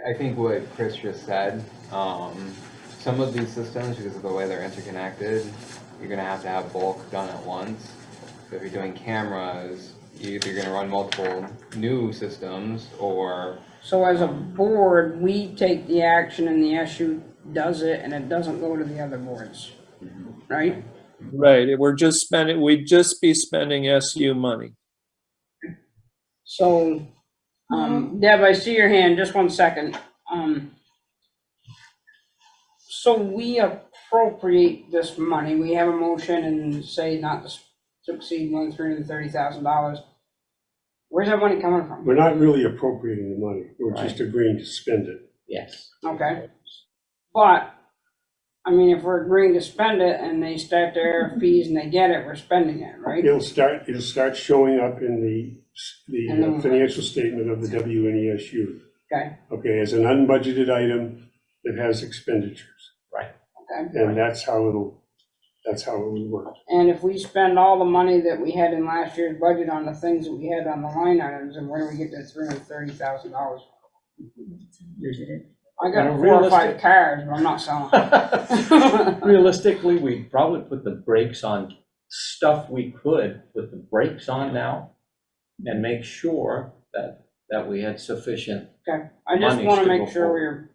I think what Chris just said, some of these systems, because of the way they're interconnected, you're going to have bulk done at once. So if you're doing cameras, you're either going to run multiple new systems or... So as a board, we take the action and the SU does it, and it doesn't go to the other boards, right? Right. We'd just be spending SU money. So, Deb, I see your hand, just one second. So we appropriate this money, we have a motion and say not to exceed more than $330,000. Where's that money coming from? We're not really appropriating the money, we're just agreeing to spend it. Yes. Okay. But, I mean, if we're agreeing to spend it and they start their fees and they get it, we're spending it, right? It'll start showing up in the financial statement of the WNESU. Okay. Okay, as an unbudgeted item that has expenditures. Right. Okay. And that's how it will work. And if we spend all the money that we had in last year's budget on the things that we had on the line items, and where do we get the $330,000? I got 4 or 5 cars, but I'm not selling. Realistically, we'd probably put the brakes on stuff we could put the brakes on now and make sure that we had sufficient. Okay, I just want to make sure we're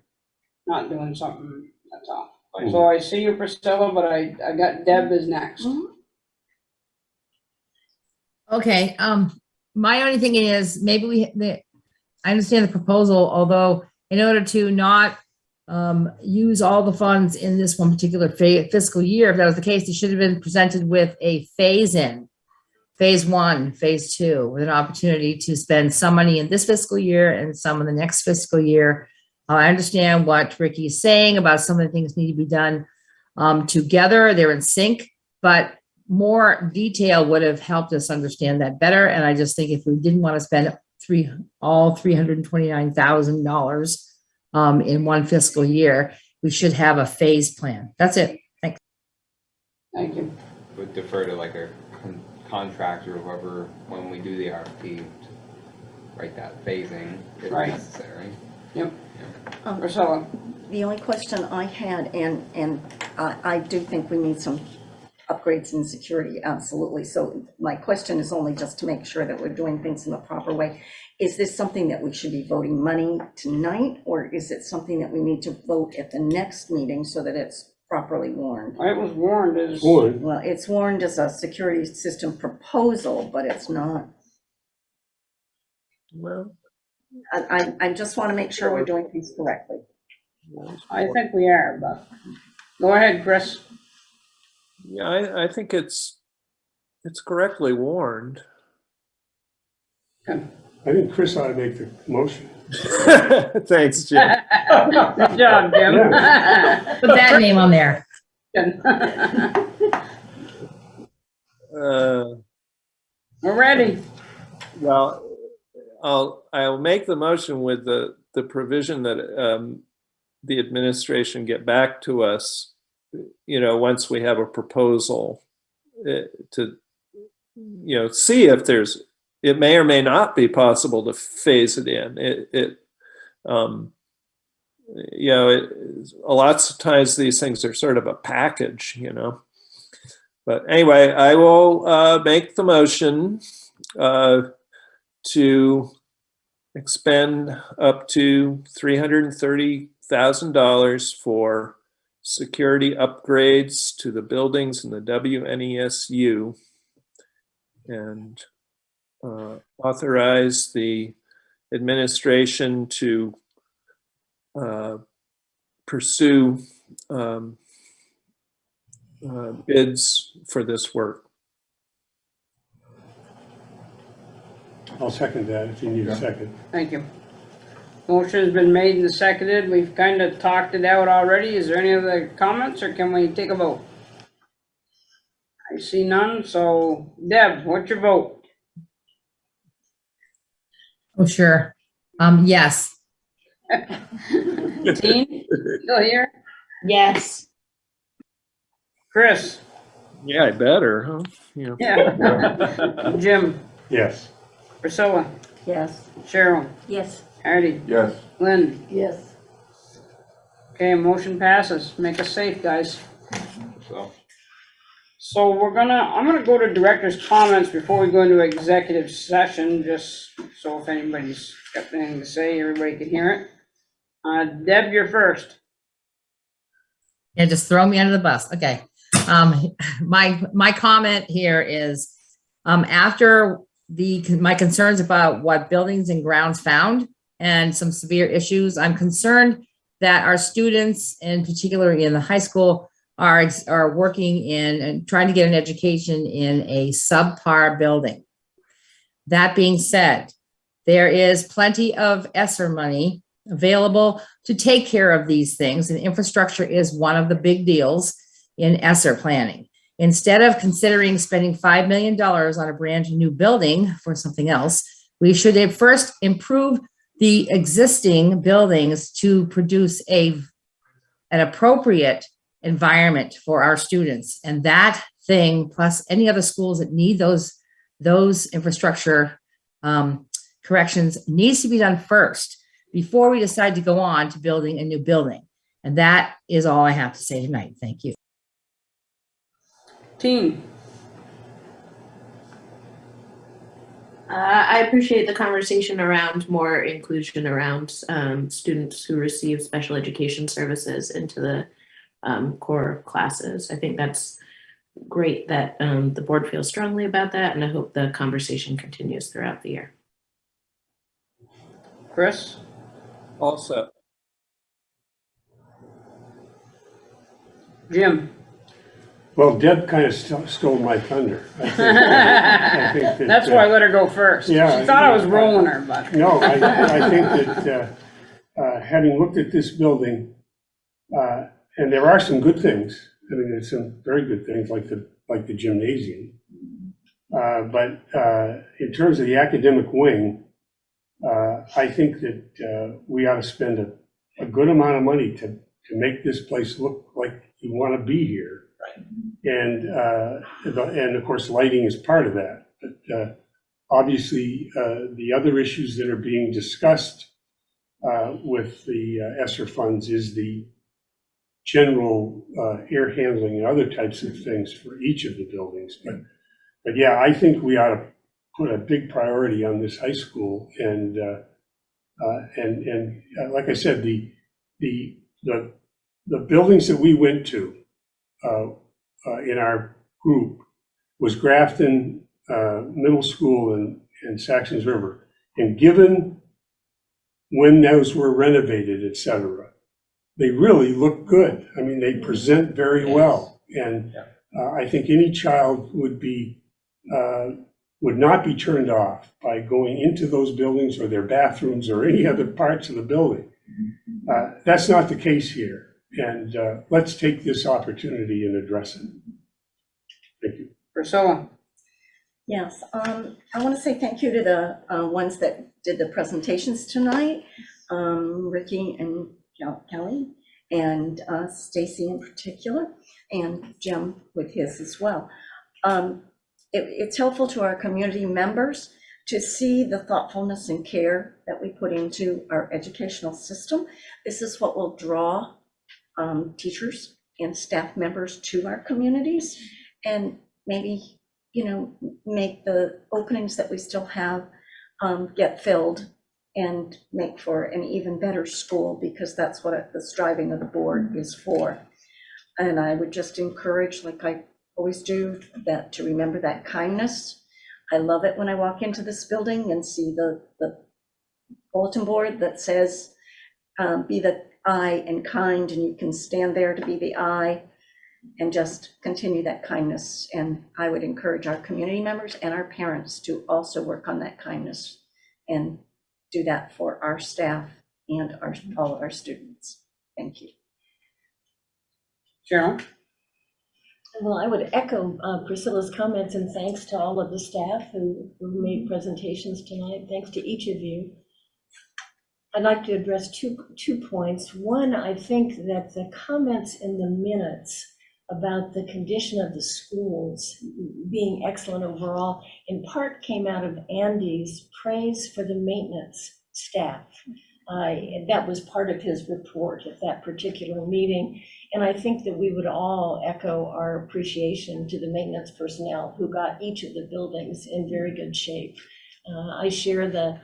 not doing something, that's all. So I see you, Priscilla, but I got Deb is next. Okay, my only thing is maybe I understand the proposal, although in order to not use all the funds in this one particular fiscal year, if that was the case, it should have been presented with a phase-in, phase 1, phase 2, with an opportunity to spend some money in this fiscal year and some in the next fiscal year. I understand what Ricky is saying about some of the things need to be done together. They're in sync, but more detail would have helped us understand that better. And I just think if we didn't want to spend all $329,000 in one fiscal year, we should have a phase plan. That's it. Thanks. Thank you. Would defer to like a contractor or whoever when we do the RFP to write that phasing if necessary. Yep. Priscilla. The only question I had, and I do think we need some upgrades in security, absolutely. So my question is only just to make sure that we're doing things in the proper way. Is this something that we should be voting money tonight, or is it something that we need to vote at the next meeting so that it's properly warned? It was warned as. Well, it's warned as a security system proposal, but it's not. Well, I just want to make sure we're doing things correctly. I think we are, but go ahead, Chris. Yeah, I think it's correctly warned. I think Chris ought to make the motion. Thanks, Jim. Good job, Jim. Put that name on there. We're ready. Well, I'll make the motion with the provision that the administration get back to us, once we have a proposal to, see if it may or may not be possible to phase it in. Lots of times these things are sort of a package, But anyway, I will make the motion to expend up to $330,000 for security upgrades to the buildings in the WNESU and authorize the administration to pursue bids for this work. I'll second that if you need a second. Thank you. Motion has been made and seconded. We've kind of talked it out already. Is there any other comments, or can we take a vote? I see none. So Deb, what's your vote? Oh, sure. Yes. Teen, still here? Yes. Chris? Yeah, I better, huh? Yeah. Jim? Yes. Priscilla? Yes. Cheryl? Yes. Artie? Yes. Lynn? Yes. Okay, motion passes. Make us safe, guys. So I'm gonna go to director's comments before we go into executive session, just so if anybody's got anything to say, everybody can hear it. Deb, you're first. Yeah, just throw me under the bus. Okay. My comment here is after my concerns about what buildings and grounds found and some severe issues, I'm concerned that our students, in particular in the high school, are working in and trying to get an education in a subpar building. That being said, there is plenty of ESSER money available to take care of these things, and infrastructure is one of the big deals in ESSER planning. Instead of considering spending $5 million on a brand new building for something else, we should first improve the existing buildings to produce an appropriate environment for our students. And that thing, plus any other schools that need those infrastructure corrections, needs to be done first before we decide to go on to building a new building. And that is all I have to say tonight. Thank you. Teen. I appreciate the conversation around more inclusion around students who receive special education services into the core classes. I think that's great that the board feels strongly about that, and I hope the conversation continues throughout the year. Chris? Also, Jim? Well, Deb kind of stole my thunder. I think That's why I let her go first. Yeah, She thought I was rolling her, but. No, I think that having looked at this building, and there are some good things. I mean, there's some very good things like the gymnasium. But in terms of the academic wing, I think that we ought to spend a good amount of money to make this place look like you want to be here. Right. And of course, lighting is part of that. But obviously, the other issues that are being discussed with the ESSER funds is the general air handling and other types of things for each of the buildings. But yeah, I think we ought to put a big priority on this high school, and like I said, the buildings that we went to in our group was Grafton Middle School and Saxons River, and given when those were renovated, et cetera, they really look good. I mean, they present very well, and I think any child would not be turned off by going into those buildings or their bathrooms or any other parts of the building. That's not the case here, and let's take this opportunity and address it. Thank you. Priscilla? Yes, I want to say thank you to the ones that did the presentations tonight, Ricky and Kelly, and Stacy in particular, and Jim with his as well. It's helpful to our community members to see the thoughtfulness and care that we put into our educational system. This is what will draw teachers and staff members to our communities, and maybe, make the openings that we still have get filled and make for an even better school, because that's what the striving of the board is for. And I would just encourage, like I always do, that to remember that kindness. I love it when I walk into this building and see the bulletin board that says, be the eye and kind, and you can stand there to be the eye and just continue that kindness. And I would encourage our community members and our parents to also work on that kindness and do that for our staff and all of our students. Thank you. Cheryl? Well, I would echo Priscilla's comments, and thanks to all of the staff who made presentations tonight. Thanks to each of you. I'd like to address two points. One, I think that the comments in the minutes about the condition of the schools being excellent overall, in part came out of Andy's praise for the maintenance staff. That was part of his report at that particular meeting. And I think that we would all echo our appreciation to the maintenance personnel who got each of the buildings in very good shape. I share the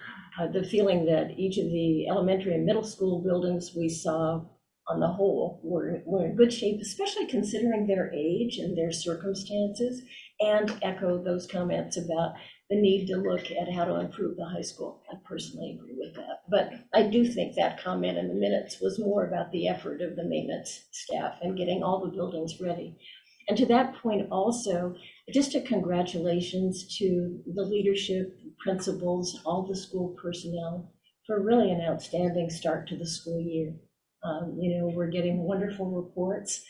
feeling that each of the elementary and middle school buildings we saw on the whole were in good shape, especially considering their age and their circumstances, and echo those comments about the need to look at how to improve the high school. I personally agree with that. But I do think that comment in the minutes was more about the effort of the maintenance staff and getting all the buildings ready. And to that point also, just a congratulations to the leadership, principals, all the school personnel for really an outstanding start to the school year. We're getting wonderful reports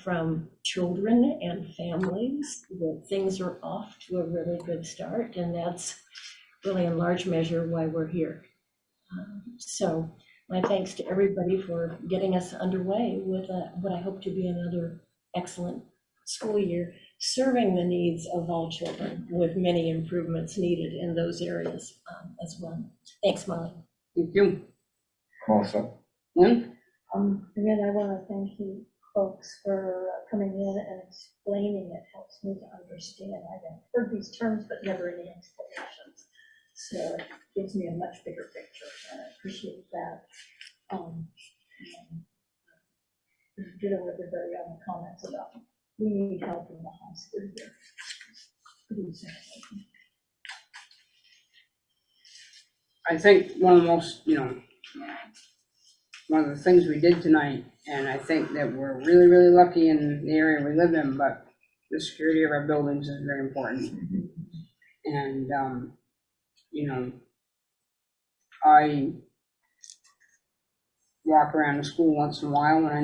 from children and families that things are off to a really good start, and that's really in large measure why we're here. So my thanks to everybody for getting us underway with what I hope to be another excellent school year, serving the needs of all children with many improvements needed in those areas as well. Thanks, Molly. Thank you. Also. Lynn? Again, I want to thank you folks for coming in and explaining. It helps me to understand. I've heard these terms, but never any explanations. So it gives me a much bigger picture, and I appreciate that. together with everybody on the comments about, we need help in the high school here. Pretty simple. I think one of the most, one of the things we did tonight, and I think that we're really, really lucky in the area we live in, but the security of our buildings is very important. And, I walk around the school once in a while when I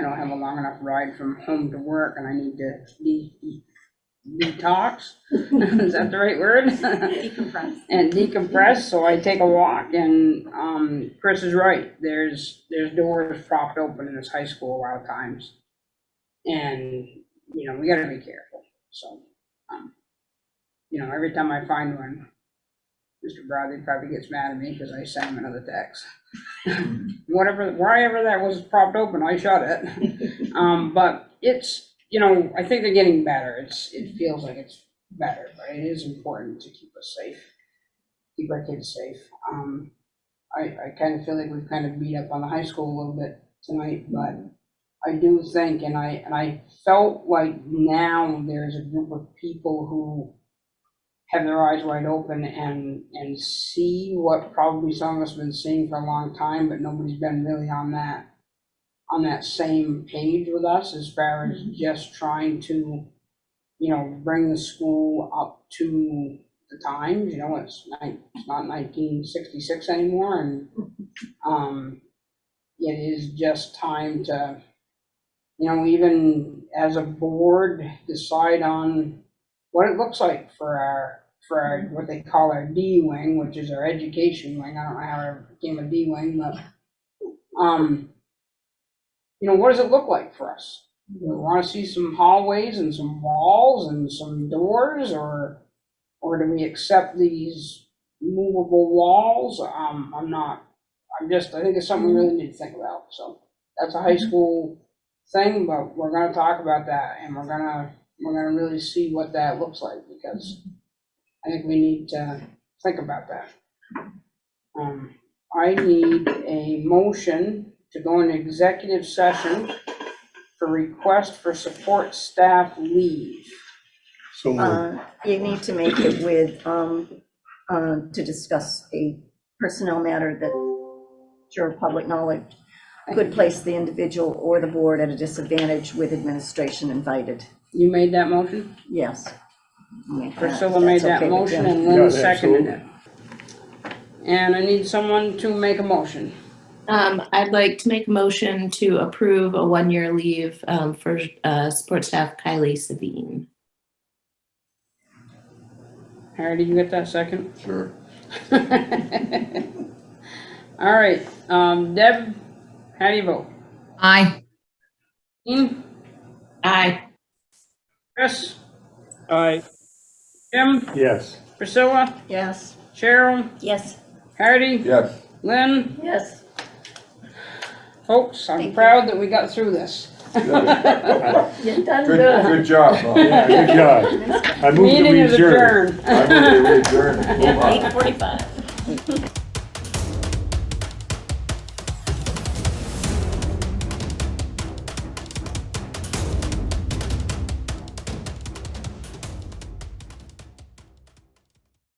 don't have a long enough ride from home to work and I need to detox. Is that the right word? Decompress. And decompress, so I take a walk, and Chris is right. There's doors propped open in this high school a lot of times. And, we gotta be careful. So, every time I find one, Mr. Bradley probably gets mad at me because I sent him another text. Wherever that was propped open, I shut it. But it's, I think they're getting better. It feels like it's better, but it is important to keep us safe, keep our kids safe. I kind of feel like we've kind of beat up on the high school a little bit tonight, but I do think, and I felt like now there's a group of people who have their eyes wide open and see what probably some of us have been seeing for a long time, but nobody's been really on that same page with us as far as just trying to, bring the school up to the times. It's not 1966 anymore, and it is just time to, even as a board, decide on what it looks like for our what they call our D wing, which is our education wing. I don't know how it became a D wing, but what does it look like for us? Do we want to see some hallways and some walls and some doors, or do we accept these movable walls? I think it's something we really need to think about. So that's a high school thing, but we're going to talk about that, and we're gonna really see what that looks like, because I think we need to think about that. I need a motion to go into executive session for request for support staff leave. So You need to make it with, to discuss a personnel matter that, sure, public knowledge, could place the individual or the board at a disadvantage with administration invited. You made that motion? Yes. Priscilla made that motion and Lynn seconded it. And I need someone to make a motion. I'd like to make a motion to approve a 1-year leave for support staff Kylie Sabine. Harry, did you get that second? Sure. All right, Deb, how do you vote? Aye. Dean? Aye. Chris? Aye. Jim? yes. Priscilla? Yes. Cheryl? Yes. Hardy? Yes. Lynn? Yes. Folks, I'm proud that we got through this. You've done Good, good. good job. Bob. Yeah, good job. I move that Meeting we is adjourn. adjourned. I move that we adjourn. Move on. 8:45.